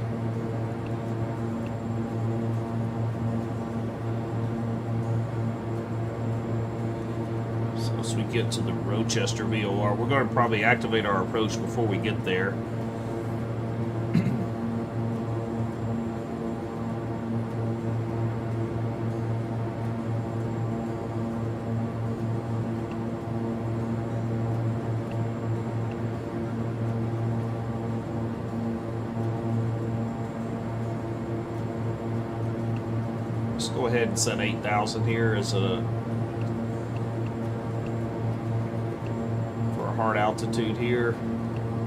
So as we get to the Rochester VOR, we're going to probably activate our approach before we get there. Go ahead and set 8,000 here as for a hard altitude here.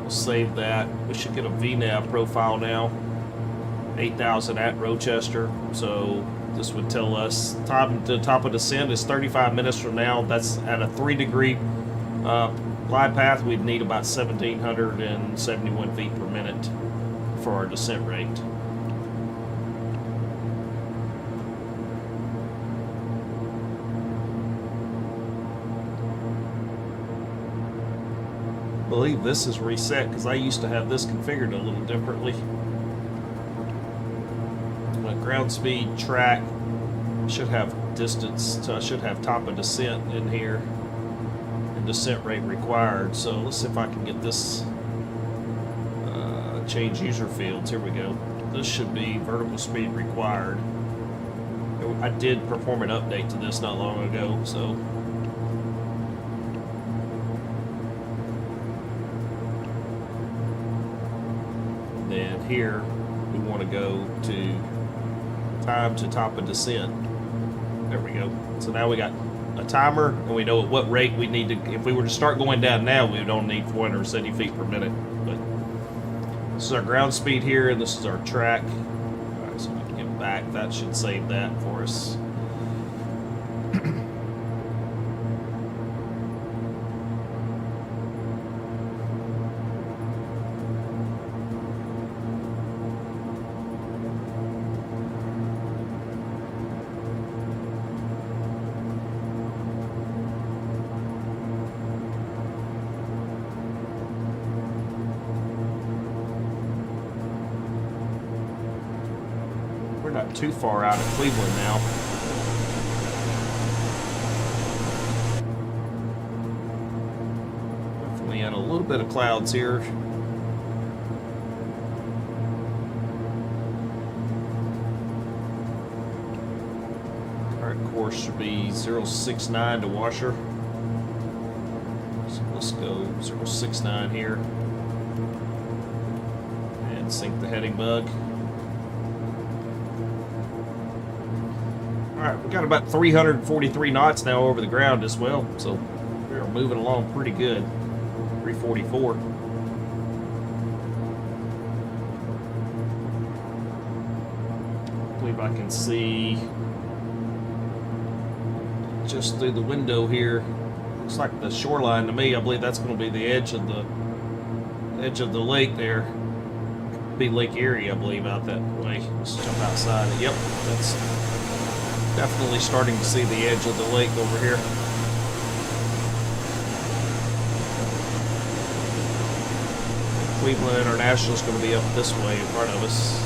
We'll save that. We should get a VNAV profile now. 8,000 at Rochester. So this would tell us the top of descent is 35 minutes from now. That's at a 3-degree glide path. We'd need about 1,771 feet per minute for our descent rate. believe this is reset because I used to have this configured a little differently. My ground speed track should have distance, should have top of descent in here and descent rate required. So let's see if I can get this change user fields. Here we go. This should be vertical speed required. I did perform an update to this not long ago, so then here we want to go to time to top of descent. There we go. So now we got a timer and we know at what rate we need to, if we were to start going down now, we would only need 470 feet per minute. But this is our ground speed here and this is our track. All right, so we can get back. That should save that for us. We're not too far out of Cleveland now. Definitely had a little bit of clouds here. Current course should be 069 to Washer. So let's go 069 here. And sink the heading bug. Alright, we got about 343 knots now over the ground as well, so we are moving along pretty good. 344. I believe I can see just through the window here. Looks like the shoreline to me. I believe that's going to be the edge of the lake there. Be Lake Erie, I believe, out that way. Let's jump outside. Yep, that's definitely starting to see the edge of the lake over here. Cleveland International is going to be up this way in front of us.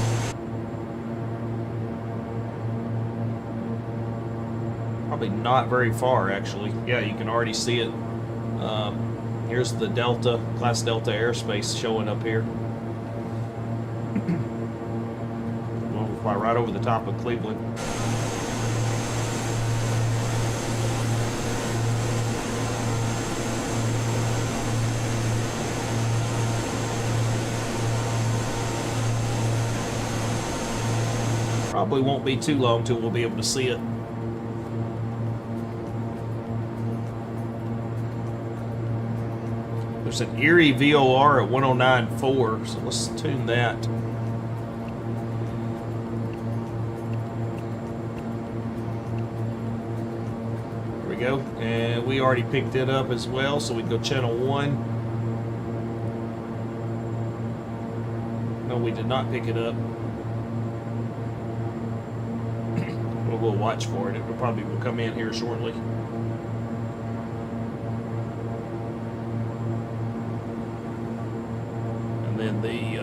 Probably not very far, actually. Yeah, you can already see it. Here's the Delta, Class Delta airspace showing up here. We'll fly right over the top of Cleveland. Probably won't be too long till we'll be able to see it. There's an Erie VOR at 109.4, so let's tune that. There we go, and we already picked it up as well, so we go channel 1. No, we did not pick it up. We'll watch for it. It probably will come in here shortly. And then the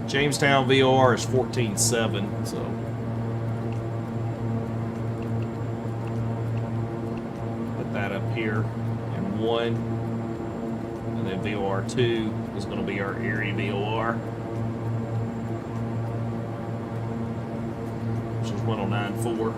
Jamestown VOR is 14.7, so put that up here in 1. And then VOR 2 is going to be our Erie VOR. 109.4.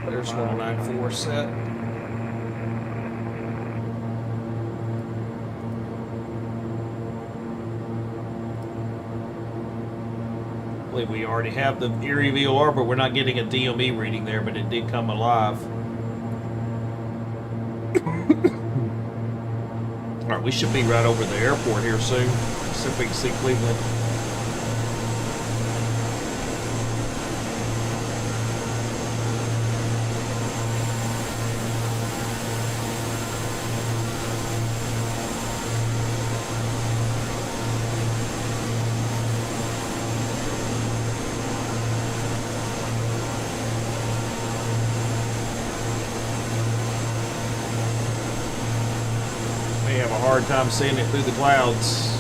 There's 109.4 set. I believe we already have the Erie VOR, but we're not getting a DME reading there, but it did come alive. Alright, we should be right over the airport here soon. Let's see if we can see Cleveland. hard time seeing it through the clouds.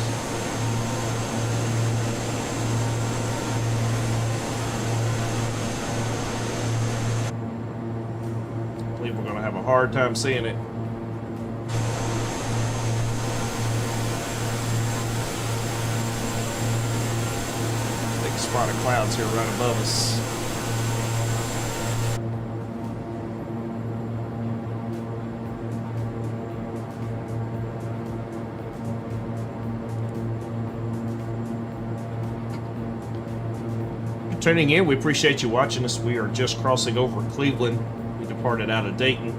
I believe we're going to have a hard time seeing it. Big spot of clouds here right above us. Tuning in, we appreciate you watching us. We are just crossing over Cleveland. We departed out of Dayton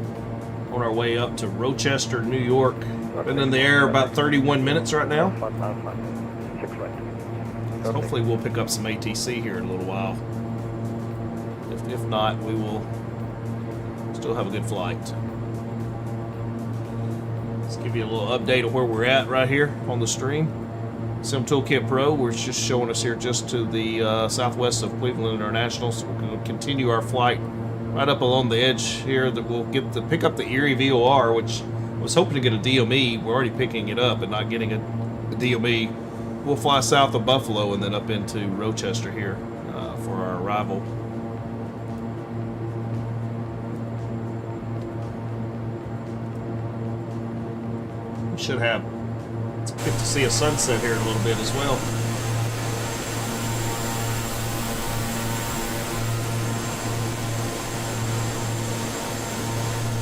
on our way up to Rochester, New York. Been in the air about 31 minutes right now. So hopefully we'll pick up some ATC here in a little while. If not, we will still have a good flight. Let's give you a little update of where we're at right here on the stream. Sim Toolkit Pro, we're just showing us here just to the southwest of Cleveland International, so we're going to continue our flight right up along the edge here. That we'll get to pick up the Erie VOR, which I was hoping to get a DME. We're already picking it up and not getting a DME. We'll fly south of Buffalo and then up into Rochester here for our arrival. We should have get to see a sunset here in a little bit as well.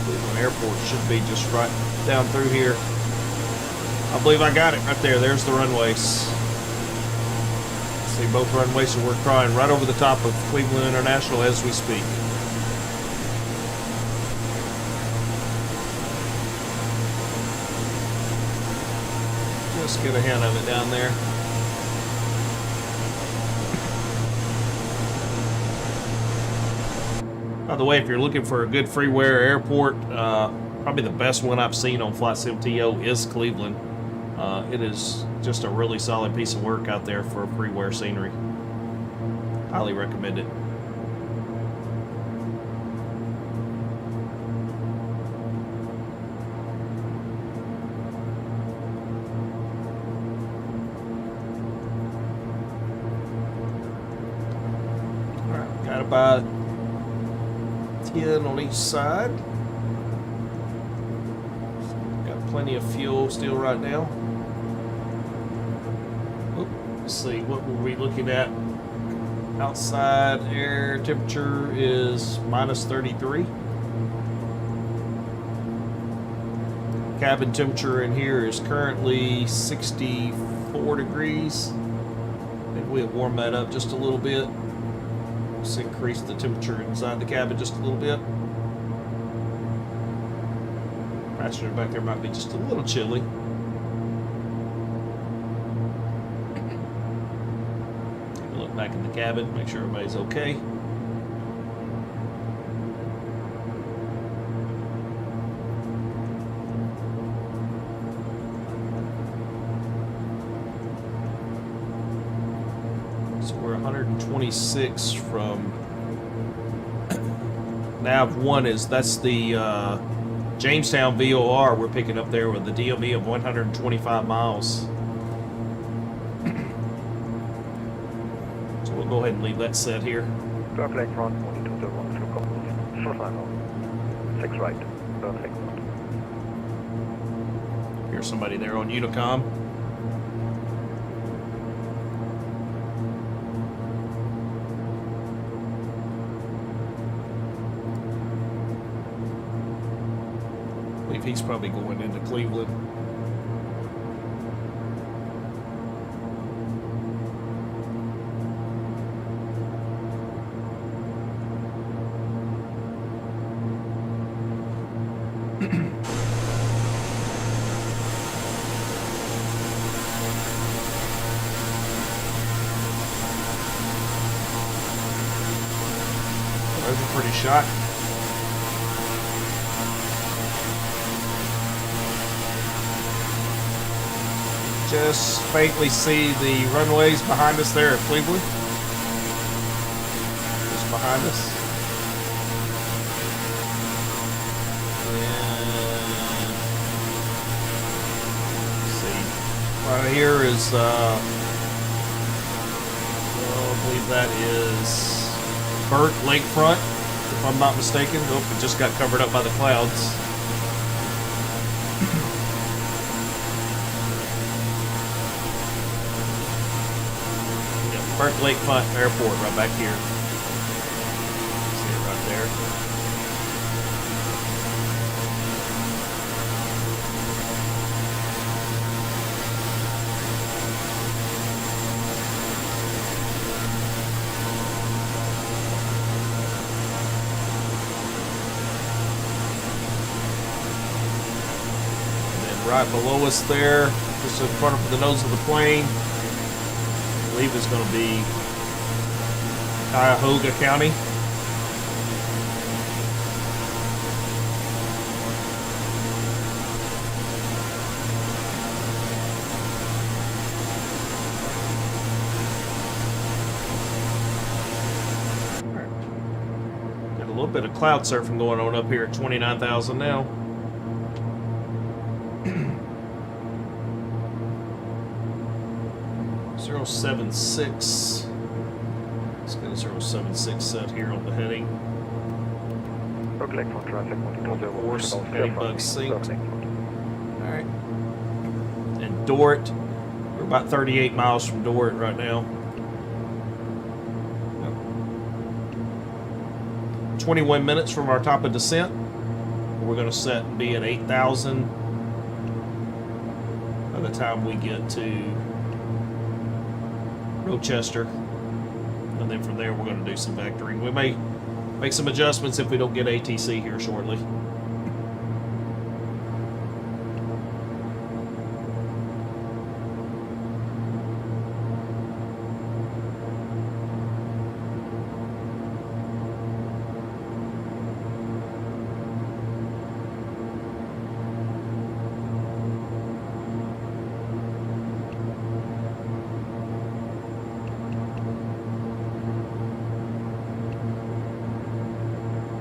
Cleveland Airport should be just right down through here. I believe I got it right there. There's the runways. See both runways, so we're crying right over the top of Cleveland International as we speak. Just get a hand of it down there. By the way, if you're looking for a good freeware airport, probably the best one I've seen on Flight Sim TO is Cleveland. It is just a really solid piece of work out there for freeware scenery. Highly recommend it. Got about 10 on each side. Got plenty of fuel still right now. Oop, let's see, what were we looking at? Outside air temperature is minus 33. Cabin temperature in here is currently 64 degrees. Maybe we'll warm that up just a little bit. Let's increase the temperature inside the cabin just a little bit. Passenger back there might be just a little chilly. Take a look back in the cabin, make sure everybody's okay. So we're 126 from Nav 1 that's the Jamestown VOR we're picking up there with the DME of 125 miles. So we'll go ahead and leave that set here. Perfect front, 2201, short final. 6 right, perfect. Here's somebody there on Unicom. He's probably going into Cleveland. There's a pretty shot. Just faintly see the runways behind us there at Cleveland. Just behind us. And Right here is, I believe that is Burt Lakefront, if I'm not mistaken. Oh, it just got covered up by the clouds. Yeah, Burt Lakefront Airport right back here. See it right there. Right below us there, just in front of the nose of the plane, I believe is going to be Cuyahoga County. Got a little bit of cloud surfing going on up here at 29,000 now. 076. Let's get a 076 set here on the heading. On the course, heading bug synced. Alright. And Dorrit, we're about 38 miles from Dorrit right now. 21 minutes from our top of descent. We're going to set and be at 8,000 by the time we get to Rochester, and then from there we're going to do some vectoring. We may make some adjustments if we don't get ATC here shortly.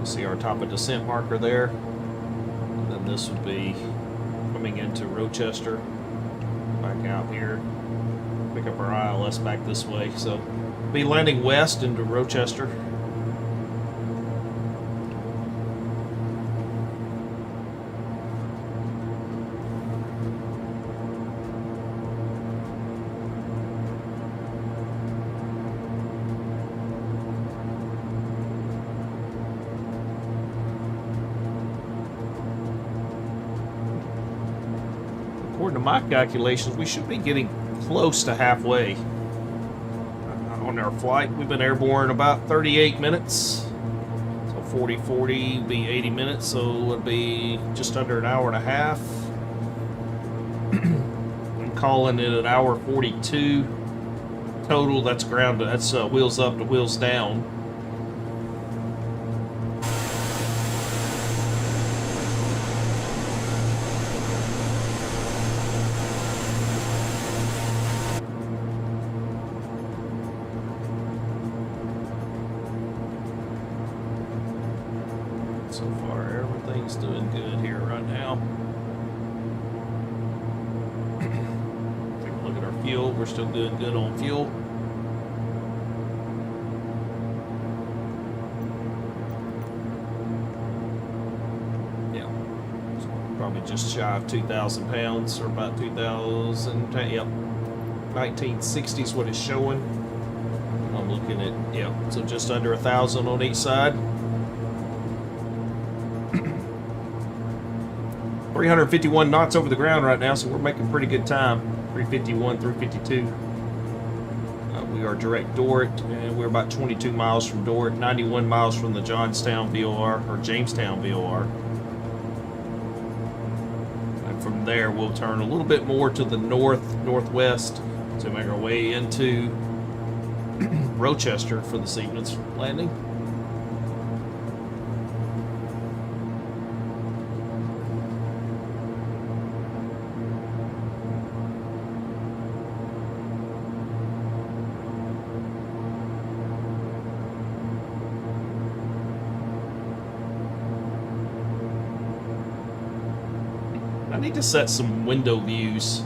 See our top of descent marker there, and then this would be coming into Rochester, back out here, pick up our ILS back this way, so be landing west into Rochester. According to my calculations, we should be getting close to halfway on our flight. We've been airborne about 38 minutes. So 40 be 80 minutes, so it'll be just under an hour and a half. I'm calling it an hour 42 total. That's ground, that's wheels up to wheels down. So far, everything's doing good here right now. Take a look at our fuel. We're still doing good on fuel. Yeah. So probably just shy of 2,000 pounds, or about 2,000. Yep. 1960 is what it's showing. I'm looking at, yeah, so just under 1,000 on each side. 351 knots over the ground right now, so we're making pretty good time. 351, 352. We are direct Dorrit, and we're about 22 miles from Dorrit, 91 miles from the Johnstown VOR, or Jamestown VOR. And from there, we'll turn a little bit more to the northwest to make our way into Rochester for this evening's landing. I need to set some window views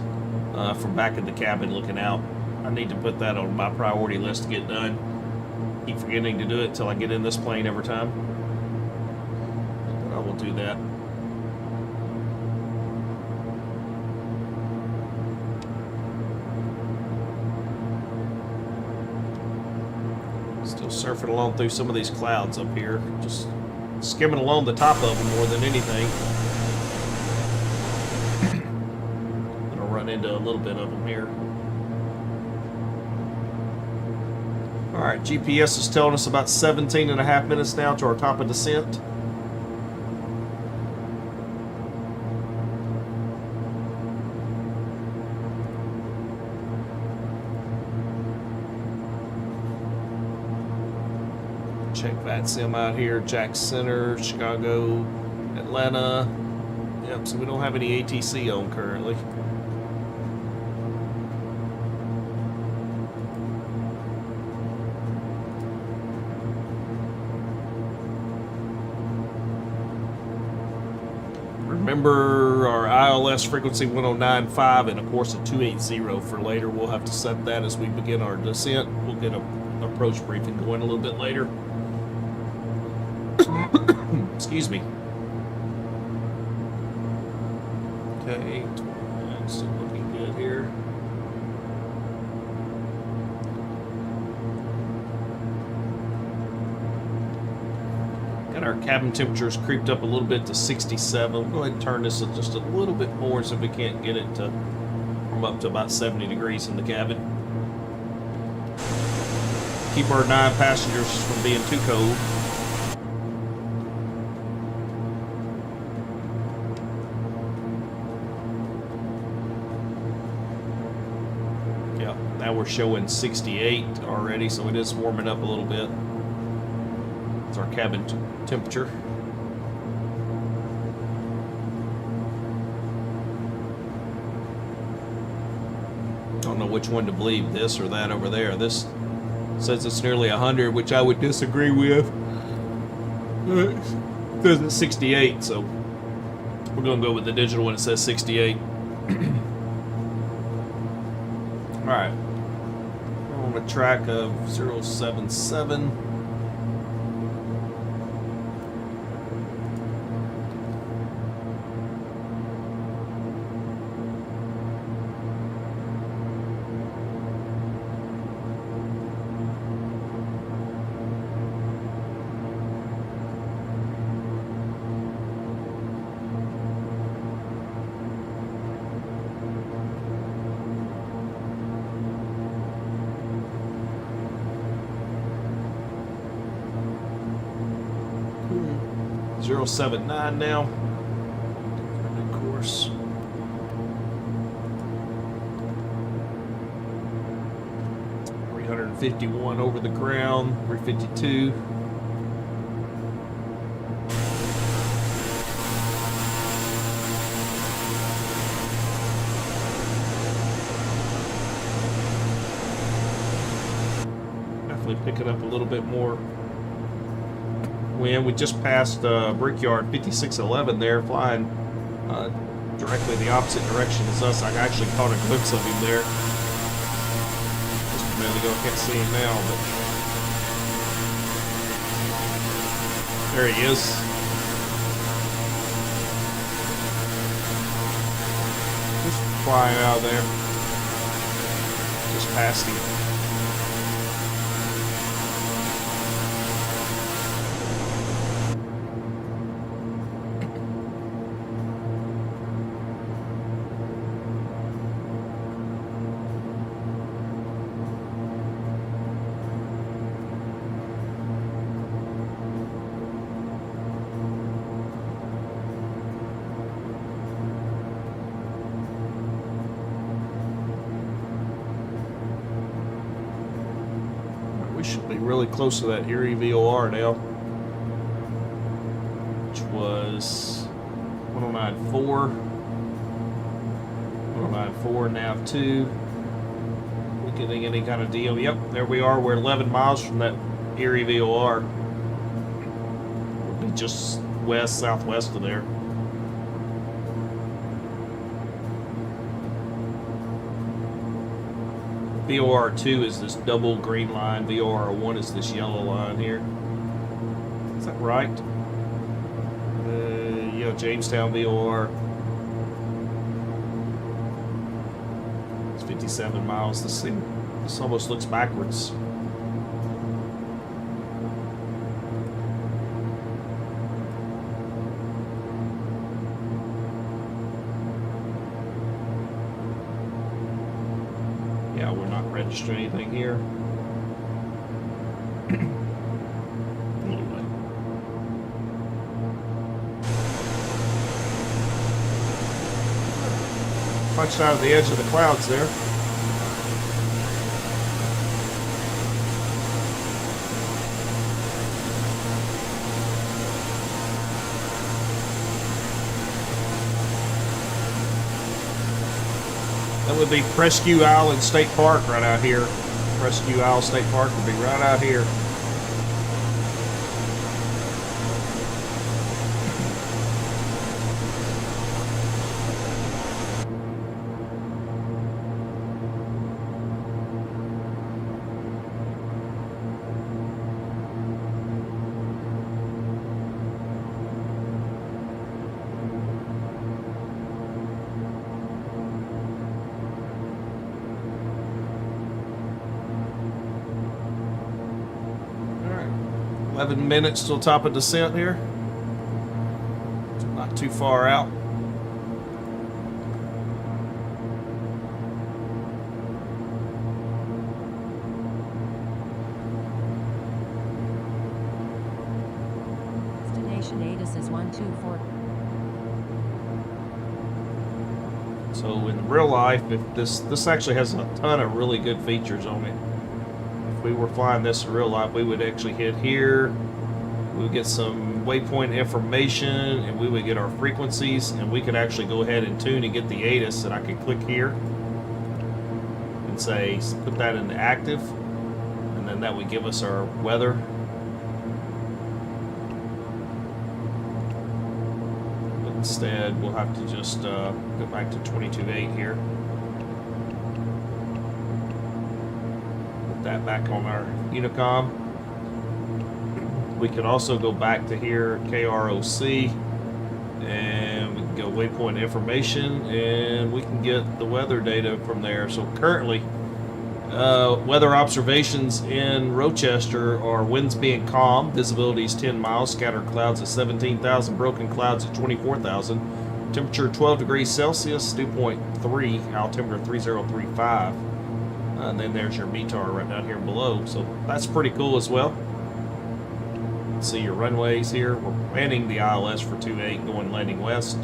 from back in the cabin looking out. I need to put that on my priority list to get done. Keep forgetting to do it until I get in this plane every time. But I will do that. Still surfing along through some of these clouds up here. Just skimming along the top of them more than anything. Gonna run into a little bit of them here. Alright, GPS is telling us about 17 and a half minutes now to our top of descent. Check Vatsim out here, Jack Center, Chicago, Atlanta. Yep, so we don't have any ATC on currently. Remember our ILS frequency 109.5 and of course a 280 for later. We'll have to set that as we begin our descent. We'll get an approach briefing going a little bit later. Excuse me. Okay, still looking good here. Got our cabin temperatures creeped up a little bit to 67. We'll go ahead and turn this just a little bit more so we can't get it to from up to about 70 degrees in the cabin. Keep our 9 passengers from being too cold. Now we're showing 68 already, so it is warming up a little bit. It's our cabin temperature. Don't know which one to believe, this or that over there. This says it's nearly 100, which I would disagree with. It says it's 68, so we're going to go with the digital one that says 68. All right. On a track of 077. Zero 079 now. Of course. $351 over the ground. 352. Definitely picking up a little bit more. We just passed Brickyard 5611 there, flying directly the opposite direction as us. I actually caught a glimpse of him there just a minute ago. I can't see him now, but there he is. Just flying out of there. Just past him. We should be really close to that Erie VOR now, which was 1094. 1094 nav 2. We getting any kind of deal? Yep, there we are. We're 11 miles from that Erie VOR. We'll be just west, southwest of there. VOR2 is this double green line. VOR1 is this yellow line here. Is that right? Yeah, Jamestown VOR. It's 57 miles. This almost looks backwards. Yeah, we're not registering anything here. Anyway. Punched out of the edge of the clouds there. That would be Presque Isle State Park right out here. Presque Isle State Park would be right out here. All right, 11 minutes till top of descent here. Not too far out. Destination ATIS is 124. So in real life, if this actually has a ton of really good features on it. If we were flying this in real life, we would actually hit here. We would get some waypoint information, and we would get our frequencies, and we could actually go ahead and tune and get the ATIS, and I could click here and say put that into active, and then that would give us our weather. But instead, we'll have to just go back to 22.8 here. Put that back on our Unicom. We could also go back to here, KROC, and we can go waypoint information, and we can get the weather data from there. So currently, weather observations in Rochester are winds being calm, visibility is 10 miles, scattered clouds at 17,000, broken clouds at 24,000, temperature 12 degrees Celsius, dew point 3, altimeter 3035, and then there's your METAR right down here below. So that's pretty cool as well. See your runways here. We're planning the ILS for 28 going landing west.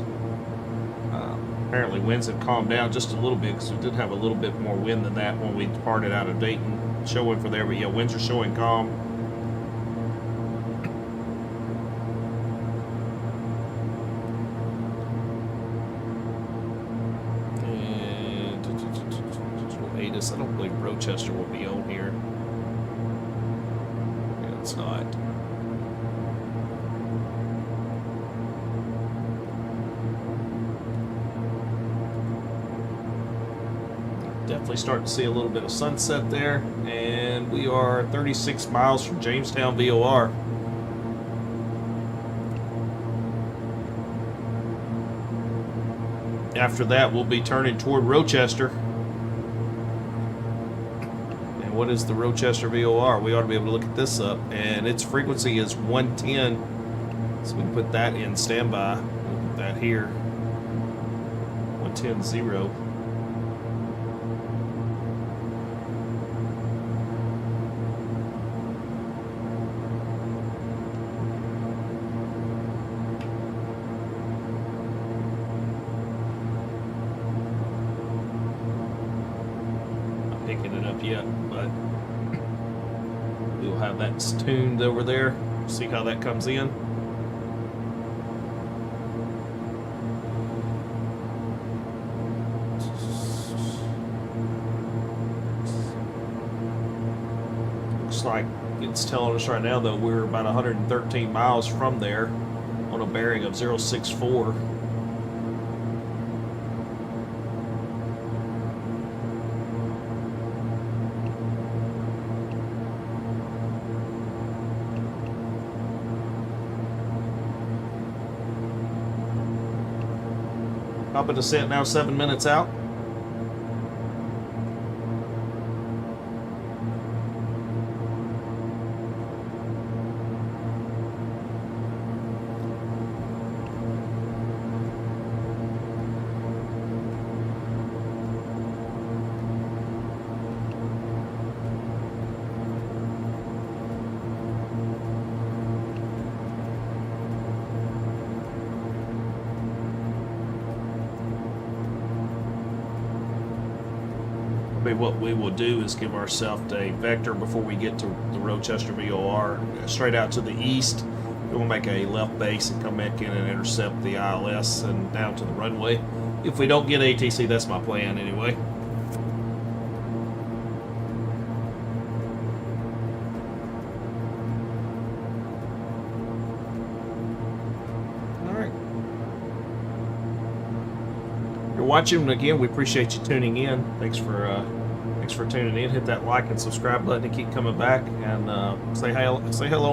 Apparently winds have calmed down just a little bit because we did have a little bit more wind than that when we departed out of Dayton. Showing for there, but yeah, winds are showing calm. And ATIS, I don't believe Rochester will be on here. Yeah, it's not. Definitely starting to see a little bit of sunset there, and we are 36 miles from Jamestown VOR. After that, we'll be turning toward Rochester. And what is the Rochester VOR? We ought to be able to look at this up, and its frequency is 110. So we can put that in standby. We'll put that here. 110.0. Picking it up yet, but we'll have that tuned over there. See how that comes in. Looks like it's telling us right now though we're about 113 miles from there on a bearing of 064. Top of descent now 7 minutes out. What we will do is give ourselves a vector before we get to the Rochester VOR, straight out to the east. We'll make a left base and come back in and intercept the ILS and down to the runway. If we don't get ATC, that's my plan anyway. All right. You're watching again. We appreciate you tuning in. Thanks for tuning in. Hit that like and subscribe button to keep coming back, and say hello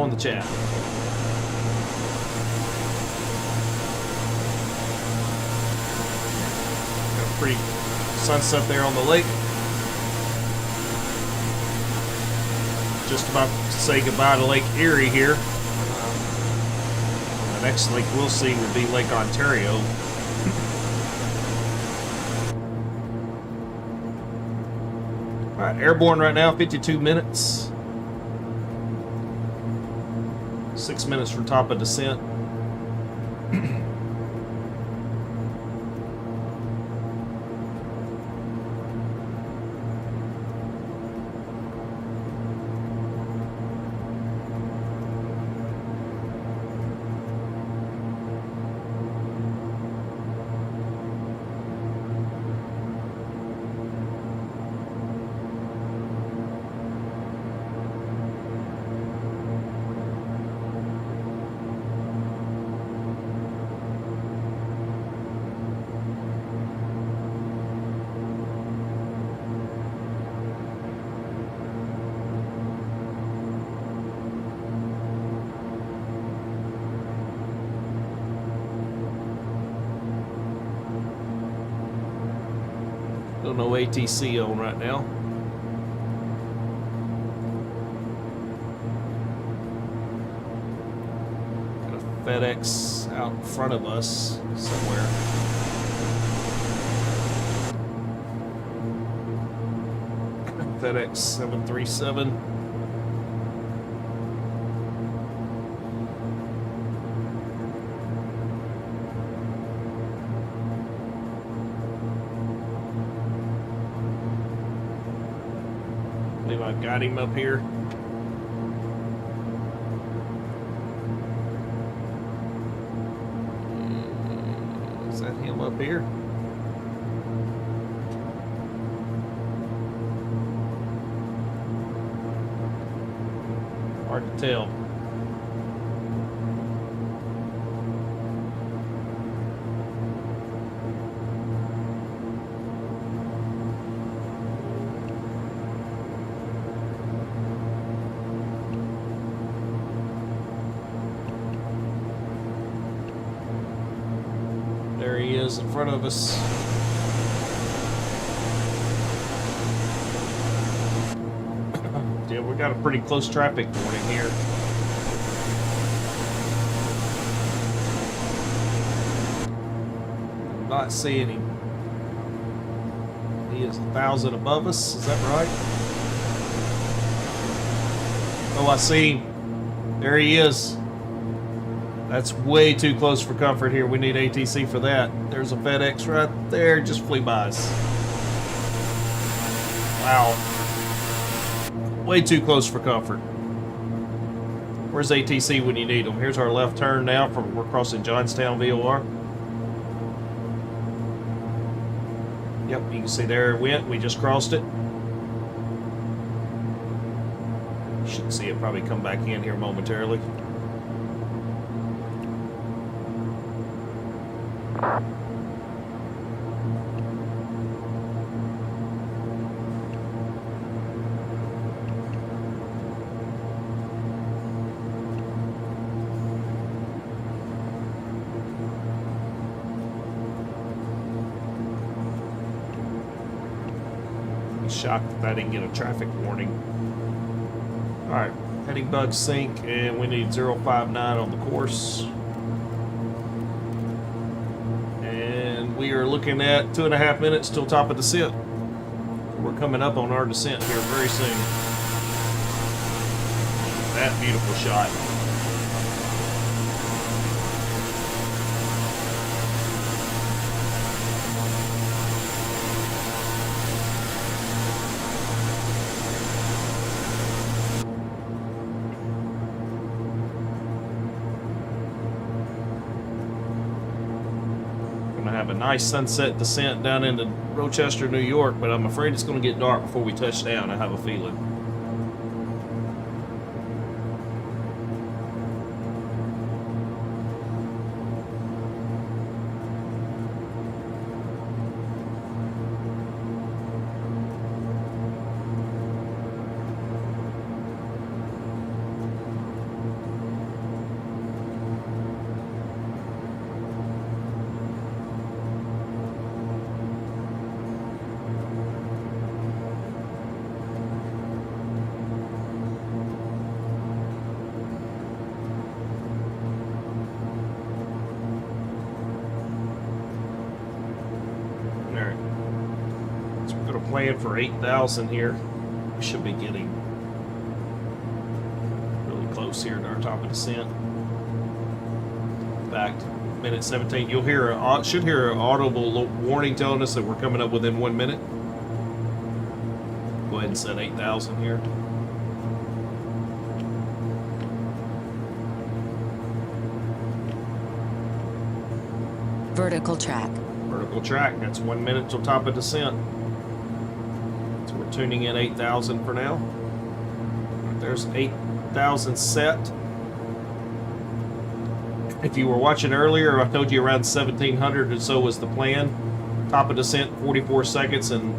in the chat. Got a pretty sunset there on the lake. Just about to say goodbye to Lake Erie here. The next lake we'll see will be Lake Ontario. Alright, airborne right now, 52 minutes. 6 minutes from top of descent. Still no ATC on right now. Got a FedEx out in front of us somewhere. FedEx 737. I've got him up here. Is that him up here? Hard to tell. There he is in front of us. Yeah, we got a pretty close traffic warning here. I'm not seeing him. He is 1,000 above us, is that right? Oh, I see him. There he is. That's way too close for comfort here. We need ATC for that. There's a FedEx right there. Just flew by us. Wow. Way too close for comfort. Where's ATC when you need them? Here's our left turn now. We're crossing Johnstown VOR. Yep, you can see there it went. We just crossed it. Should see it probably come back in here momentarily. Shocked that I didn't get a traffic warning. Alright, heading bug sync, and we need 059 on the course. And we are looking at 2.5 minutes till top of descent. We're coming up on our descent here very soon. That beautiful shot. Have a nice sunset descent down into Rochester, New York, but I'm afraid it's going to get dark before we touch down. I have a feeling. Plan for 8,000 here. We should be getting really close here to our top of descent. In fact, minute 17, you'll hear should hear an audible warning telling us that we're coming up within 1 minute. Go ahead and set 8,000 here. Vertical track. Vertical track. That's 1 minute till top of descent. Tuning in 8,000 for now. There's 8,000 set. If you were watching earlier, I told you around 1,700 or so was the plan. Top of descent, 44 seconds, and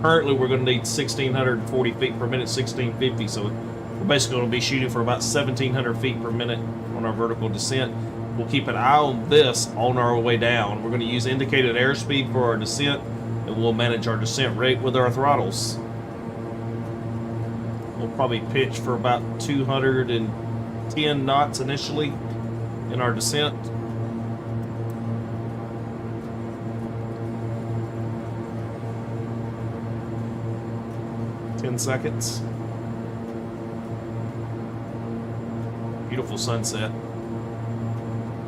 currently we're going to need 1,640 feet per minute, 1,650. So we're basically going to be shooting for about 1,700 feet per minute on our vertical descent. We'll keep an eye on this on our way down. We're going to use indicated airspeed for our descent, and we'll manage our descent rate with our throttles. We'll probably pitch for about 210 knots initially in our descent. Ten seconds. Beautiful sunset.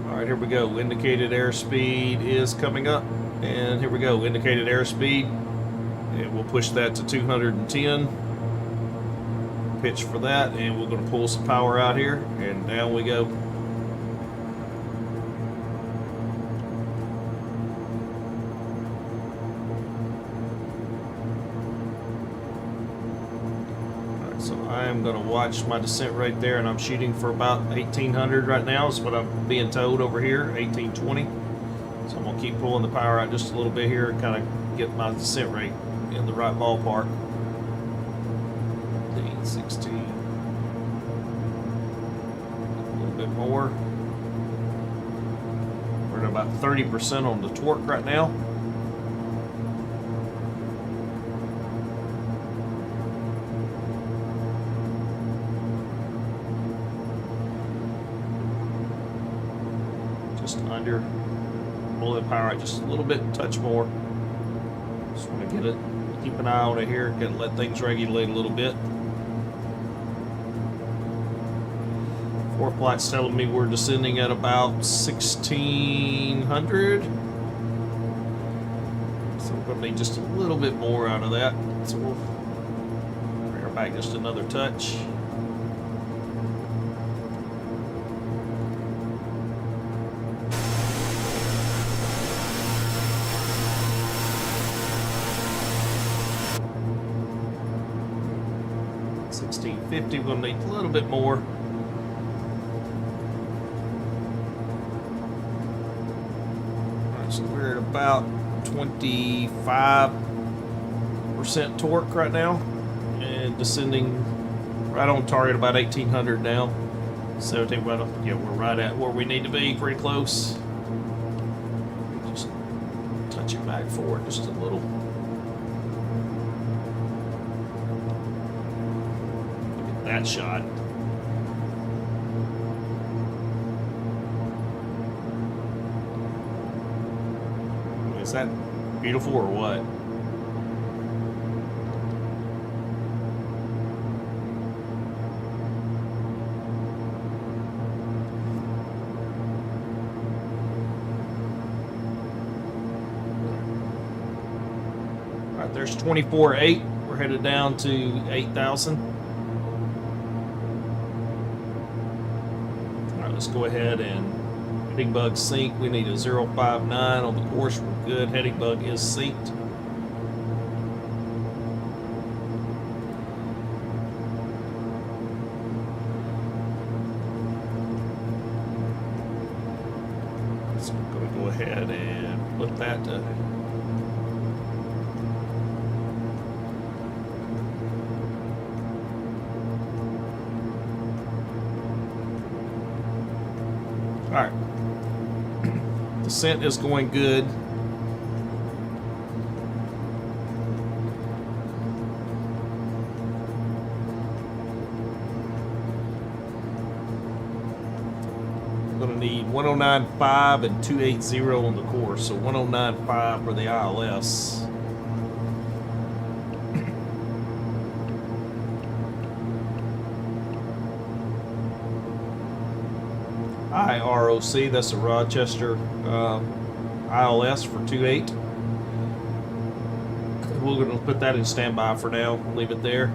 All right, here we go. Indicated airspeed is coming up. And here we go, indicated airspeed, and we'll push that to 210. Pitch for that, and we're going to pull some power out here, and down we go. Alright, so I am going to watch my descent right there, and I'm shooting for about 1,800 right now, is what I'm being told over here, 1,820. So I'm going to keep pulling the power out just a little bit here and kind of get my descent rate in the right ballpark. 16. A little bit more. We're at about 30% on the torque right now. Just under. Pull the power out just a little bit, touch more. Just want to get it, keep an eye on it here, get let things regulate a little bit. Fourth flight's telling me we're descending at about 1,600. So we're going to need just a little bit more out of that. So we'll bring her back just another touch. $1,650, we're going to need a little bit more. So we're at about 25% torque right now, and descending right on target about 1,800 now. 17, well, yeah, we're right at where we need to be, pretty close. Just touch it back forward just a little. that shot. Is that beautiful or what? All right, there's 24.8. We're headed down to 8,000. All right, let's go ahead and heading bug sync. We need a 059 on the course. We're good. Heading bug is synced. So I'm going to go ahead and put that to. All right. Descent is going good. I'm going to need 109.5 and 280 on the course. So 109.5 for the ILS. KROC, that's a Rochester ILS for 2.8. We're going to put that in standby for now. Leave it there.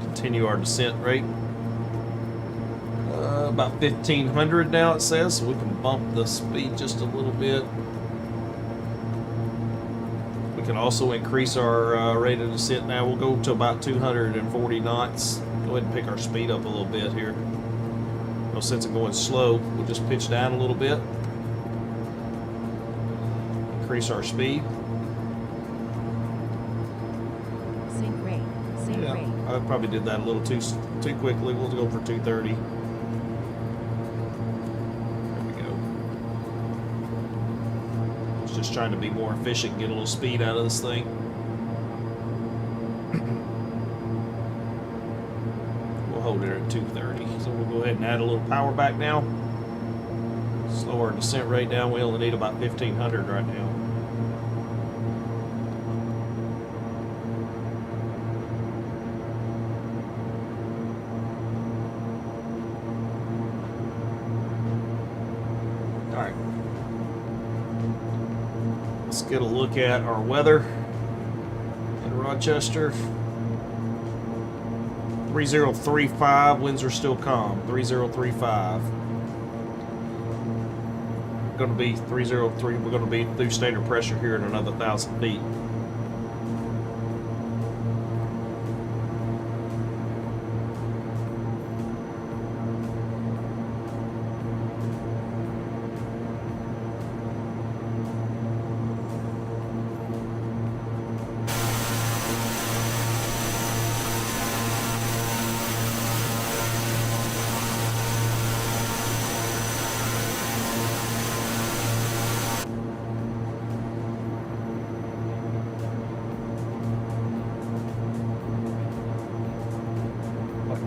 Continue our descent rate. About 1,500 now, it says, so we can bump the speed just a little bit. We can also increase our rate of descent now. We'll go to about 240 knots. Go ahead and pick our speed up a little bit here. No sense in going slow. We'll just pitch down a little bit. Increase our speed. Sync rate. Sync rate. I probably did that a little too quickly. We'll go for 230. There we go. Just trying to be more efficient, get a little speed out of this thing. We'll hold it at 230. So we'll go ahead and add a little power back now. Slow our descent rate down. We only need about 1,500 right now. All right. Let's get a look at our weather in Rochester. 3035, winds are still calm. 3035. Going to be 303. We're going to be through standard pressure here in another 1,000 feet.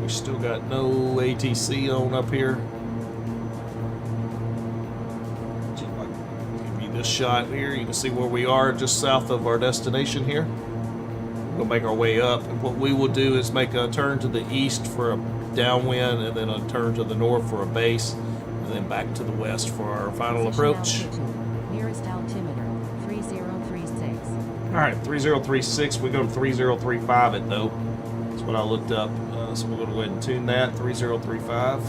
We still got no ATC on up here. Give you this shot here. You can see where we are just south of our destination here. We'll make our way up. And what we will do is make a turn to the east for a downwind and then a turn to the north for a base and then back to the west for our final approach. Nearest altimeter, 3036. All right, 3036. We go to 3035 it though. That's what I looked up. So we're going to go ahead and tune that, 3035.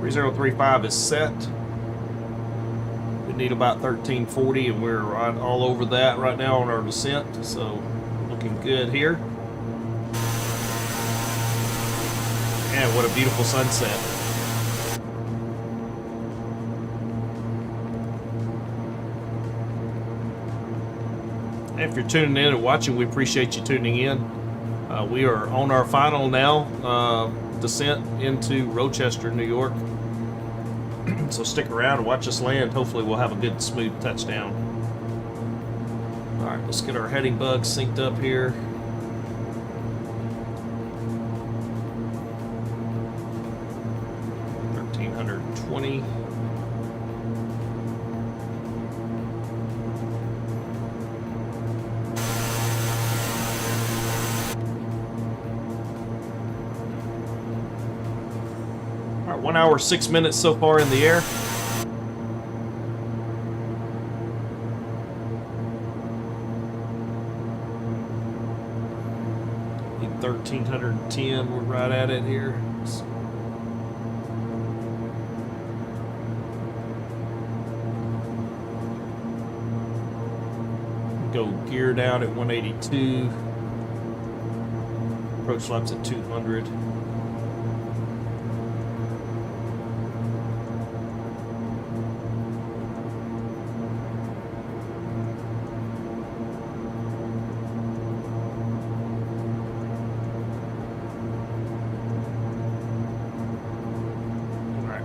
.3035 is set. We need about 1340, and we're right all over that right now on our descent. So looking good here. And what a beautiful sunset. If you're tuning in and watching, we appreciate you tuning in. We are on our final now descent into Rochester, New York. So stick around and watch us land. Hopefully we'll have a good, smooth touchdown. Alright, let's get our heading bug synced up here. $1,320. Alright, 1 hour, 6 minutes so far in the air. 1,310, we're right at it here. Go gear down at 182. Approach flaps at 200. Alright.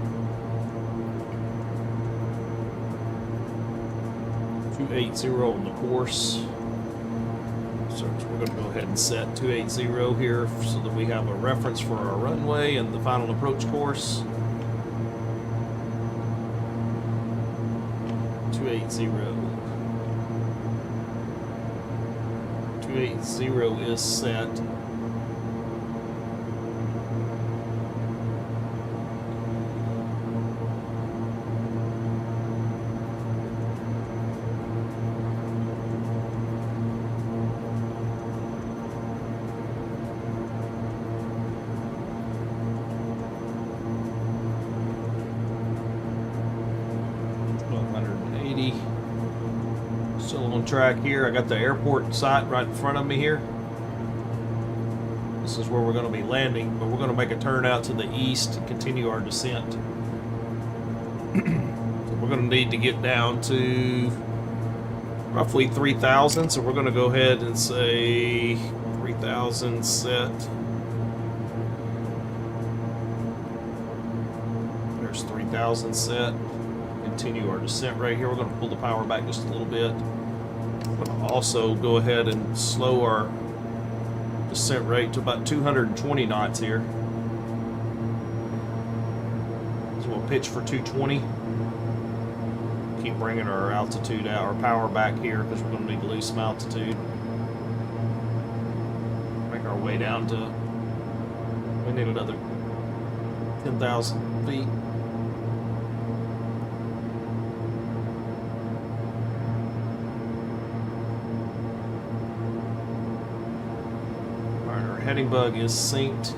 280 on the course. So we're going to go ahead and set 280 here so that we have a reference for our runway and the final approach course. 280. 280 is set. Still on track here. I got the airport site right in front of me here. This is where we're going to be landing, but we're going to make a turn out to the east and continue our descent. So we're going to need to get down to roughly 3,000. So we're going to go ahead and say 3,000 set. There's 3,000 set. Continue our descent right here. We're going to pull the power back just a little bit. I'm going to also go ahead and slow our descent rate to about 220 knots here. So we'll pitch for 220. Keep bringing our altitude out, our power back here, because we're going to need to lose some altitude. Make our way down to, we need another 10,000 feet. Heading bug is synced,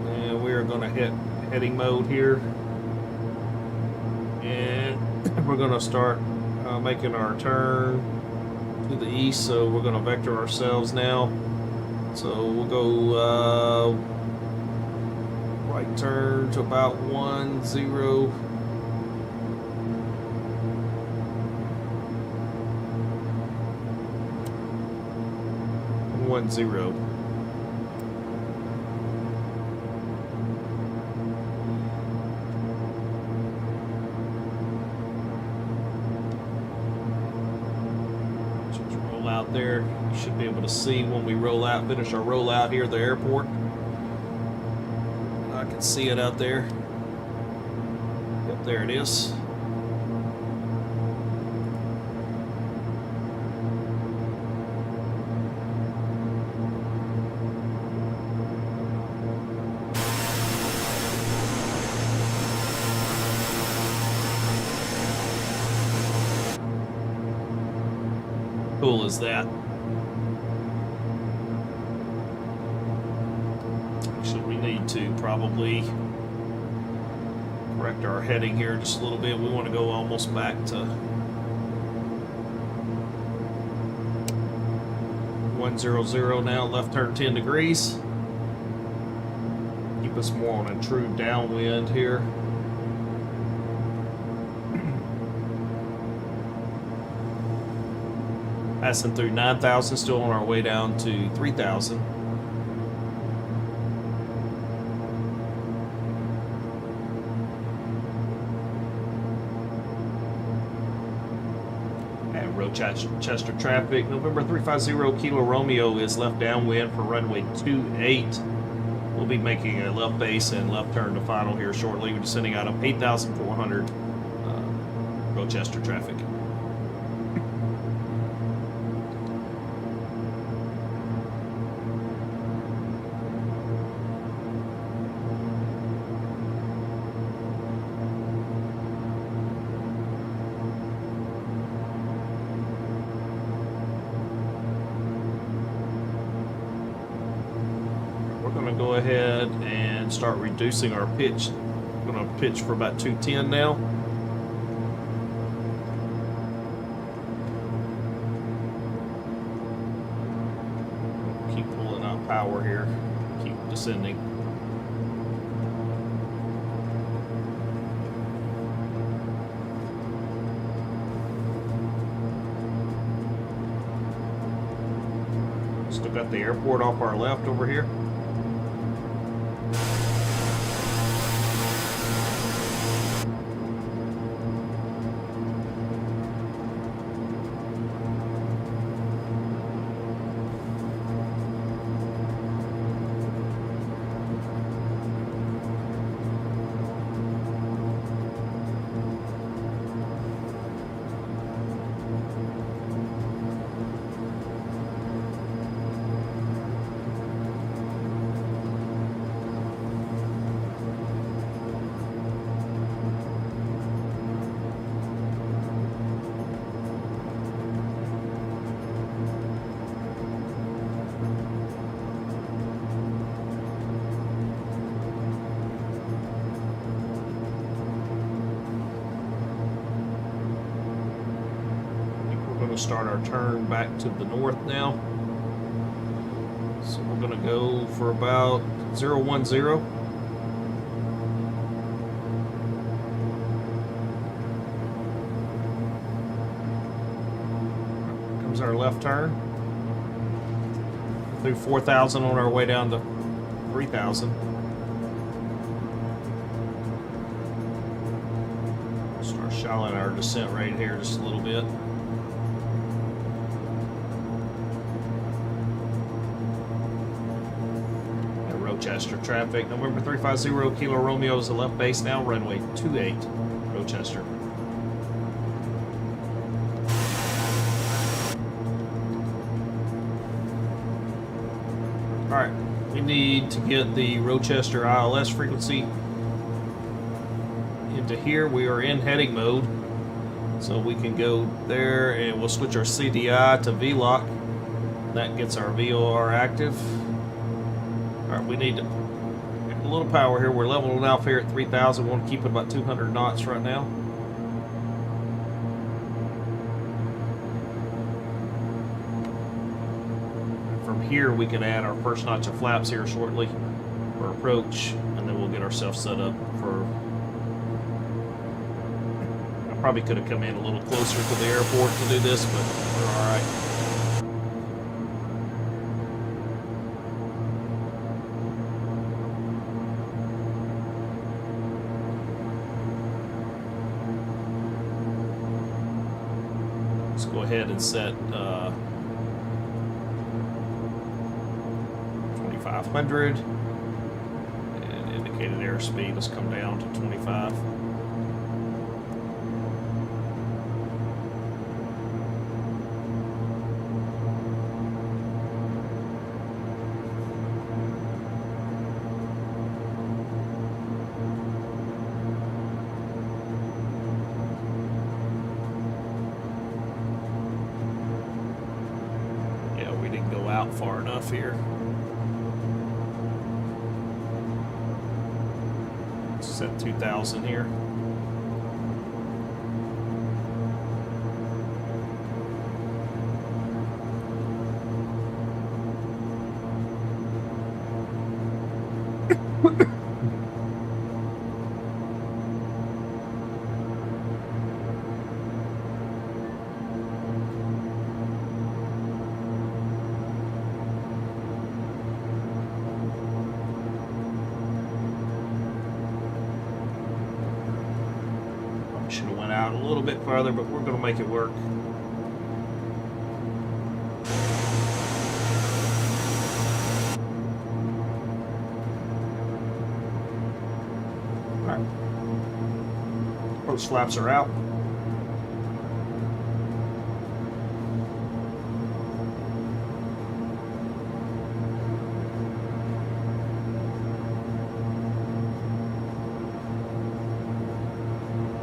and we are going to hit heading mode here, and we're going to start making our turn to the east. So we're going to vector ourselves now, so we'll go right turn to about 10. 10. Just roll out there. You should be able to see when we roll out, finish our rollout here at the airport. I can see it out there. Yep, there it is. Cool is that? Actually, we need to probably correct our heading here just a little bit. We want to go almost back to 100 now, left turn 10 degrees. Keep us more on a true downwind here. Passing through 9,000, still on our way down to 3,000. And Rochester traffic. November 350 Kilo Romeo is left downwind for runway 28. We'll be making a left base and left turn to final here shortly. We're descending out of 8,400 Rochester traffic. Go ahead and start reducing our pitch. I'm going to pitch for about 210 now. Keep pulling out power here. Keep descending. Still got the airport off our left over here. Start our turn back to the north now. So we're going to go for about 010. Comes our left turn. Through 4,000 on our way down to 3,000. Start shallow our descent rate here just a little bit. Rochester traffic. November 350 Kilo Romeo is the left base now. Runway 28, Rochester. All right, we need to get the Rochester ILS frequency into here. We are in heading mode, so we can go there and we'll switch our CDI to VLOC. That gets our VOR active. All right, we need to get a little power here. We're leveling off here at 3,000. We want to keep it about 200 knots right now. And from here, we can add our first notch of flaps here shortly for approach, and then we'll get ourselves set up for... I probably could have come in a little closer to the airport to do this, but we're all right. Go ahead and set 2,500 and indicated airspeed. Let's come down to 25. Far enough here. Set 2,000 here. Should have went out a little bit farther, but we're going to make it work. First flaps are out.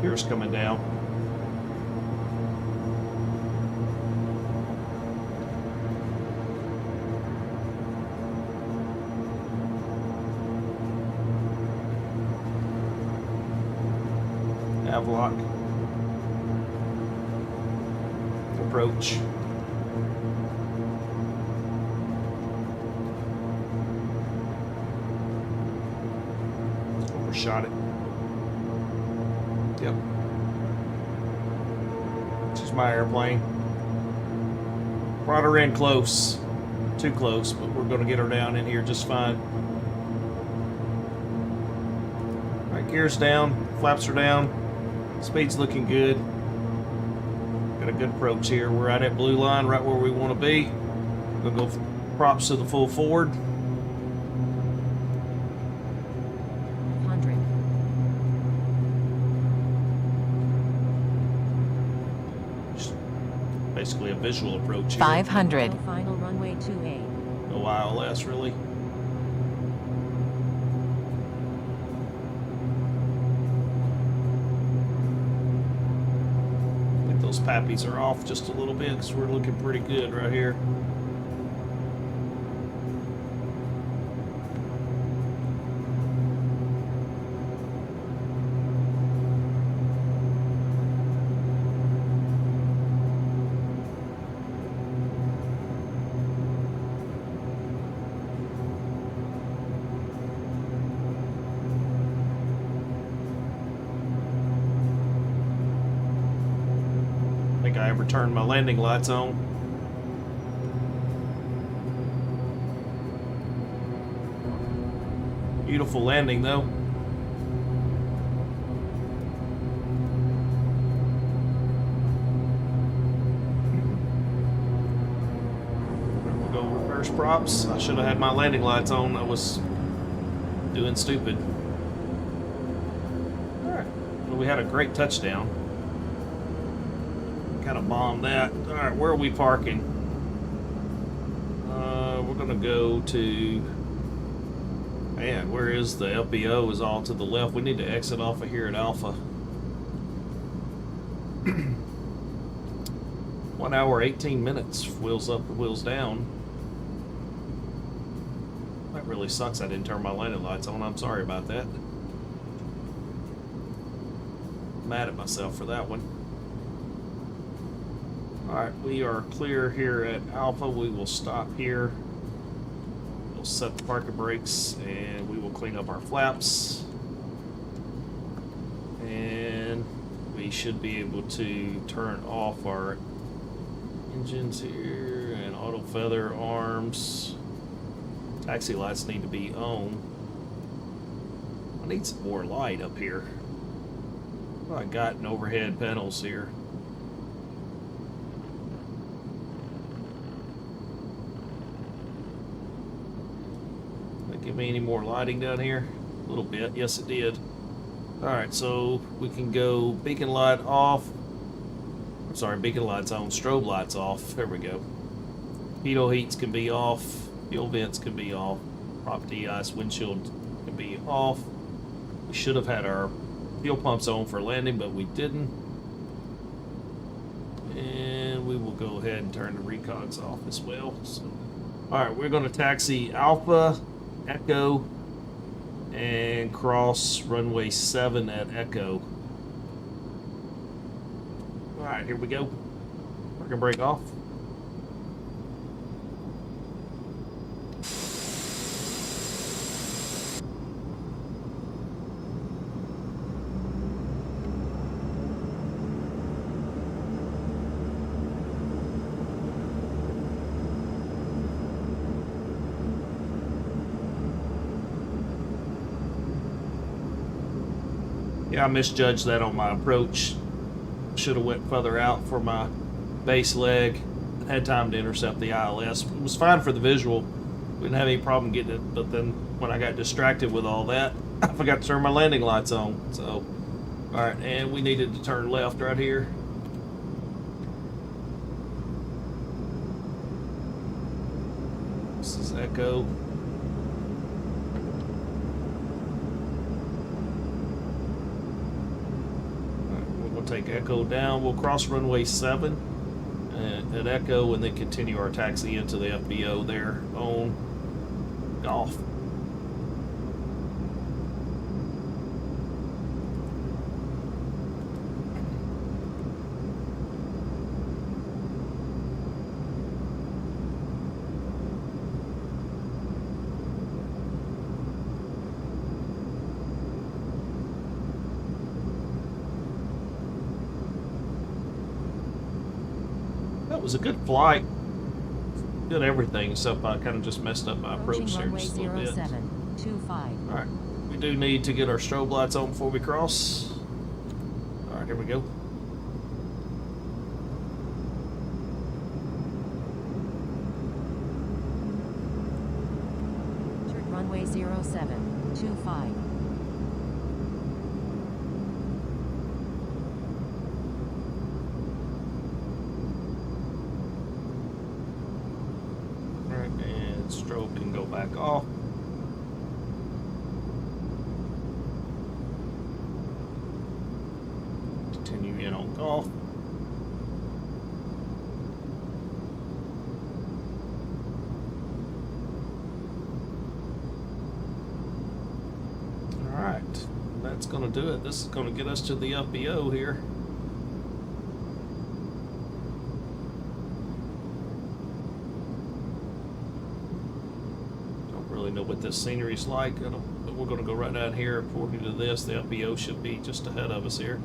Gears coming down. Avlock. Approach. Overshot it. Yep. This is my airplane. Brought her in close. Too close, but we're going to get her down in here just fine. Alright, gears down. Flaps are down. Speed's looking good. Got a good approach here. We're right at blue line, right where we want to be. We'll go props to the full forward. 100. Just basically a visual approach here. 500. Final runway 28. No ILS really. Those pappies are off just a little bit because we're looking pretty good right here. I ever turned my landing lights on. Beautiful landing though. We'll go reverse props. I should have had my landing lights on. I was doing stupid. Alright. Well, we had a great touchdown. Kind of bombed that. All right, where are we parking? We're gonna go to. Man, where is the LPO? Is all to the left. We need to exit off of here at Alpha. 1 hour 18 minutes. Wheels up, wheels down. That really sucks. I didn't turn my landing lights on. I'm sorry about that. Mad at myself for that one. Alright, we are clear here at Alpha. We will stop here. We'll set the parking brakes and we will clean up our flaps. And we should be able to turn off our engines here and auto feather arms. Taxi lights need to be on. I need some more light up here. I got an overhead panels here. Give me any more lighting down here? A little bit. Yes, it did. Alright, so we can go beacon light off. I'm sorry, beacon lights on. Strobe lights off. There we go. Pitot heats can be off. Fuel vents can be off. Prop de-ice windshield can be off. We should have had our fuel pumps on for landing, but we didn't. And we will go ahead and turn the recogs off as well. So, alright, we're going to taxi Alpha, Echo, and cross runway 7 at Echo. Alright, here we go. Parking brake off. Yeah, I misjudged that on my approach. Should have went further out for my base leg. Had time to intercept the ILS. It was fine for the visual. We didn't have any problem getting it, but then when I got distracted with all that, I forgot to turn my landing lights on. So All right, and we needed to turn left right here. This is Echo. We'll take Echo down. We'll cross runway 7 at Echo and then continue our taxi into the FBO there on Golf. That was a good flight. Good everything, except I kind of just messed up my approach there just a little bit. 0725. Alright, we do need to get our strobe lights on before we cross. Alright, here we go. Runway 0725. Strobe can go back off. Continue in on Golf. Alright, that's going to do it. This is going to get us to the FBO here. Know what this scenery is like, but we're going to go right down here. According to this, the FBO should be just ahead of us here.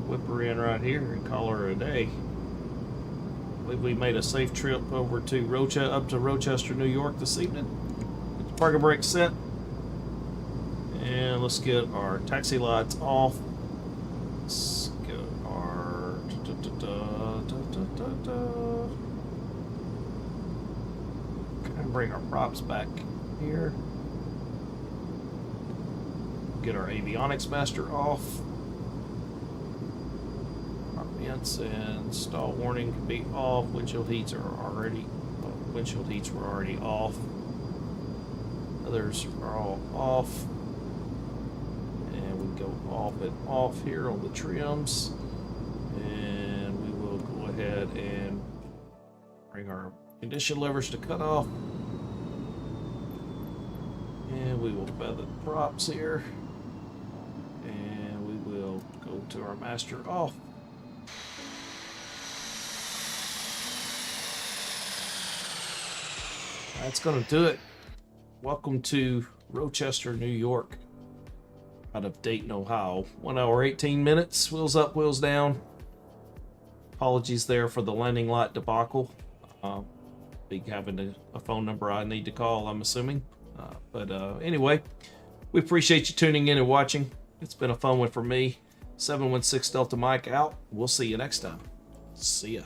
Whip her in right here and call her a day. I believe we made a safe trip over to up to Rochester, New York this evening. Get the parking brake set. And let's get our taxi lights off. Let's get our and bring our props back here. Get our avionics master off. And stall warning can be off. Windshield heats were already off. Others are all off. And we go off and off here on the trims. And we will go ahead and bring our ignition levers to cut off. And we will feather the props here. And we will go to our master off. That's going to do it. Welcome to Rochester, New York, out of Dayton, Ohio. 1 hour, 18 minutes. Wheels up, wheels down. Apologies there for the landing light debacle. Be having a phone number I need to call, I'm assuming. But anyway, we appreciate you tuning in and watching. It's been a fun one for me. 716 Delta Mike out. We'll see you next time. See ya.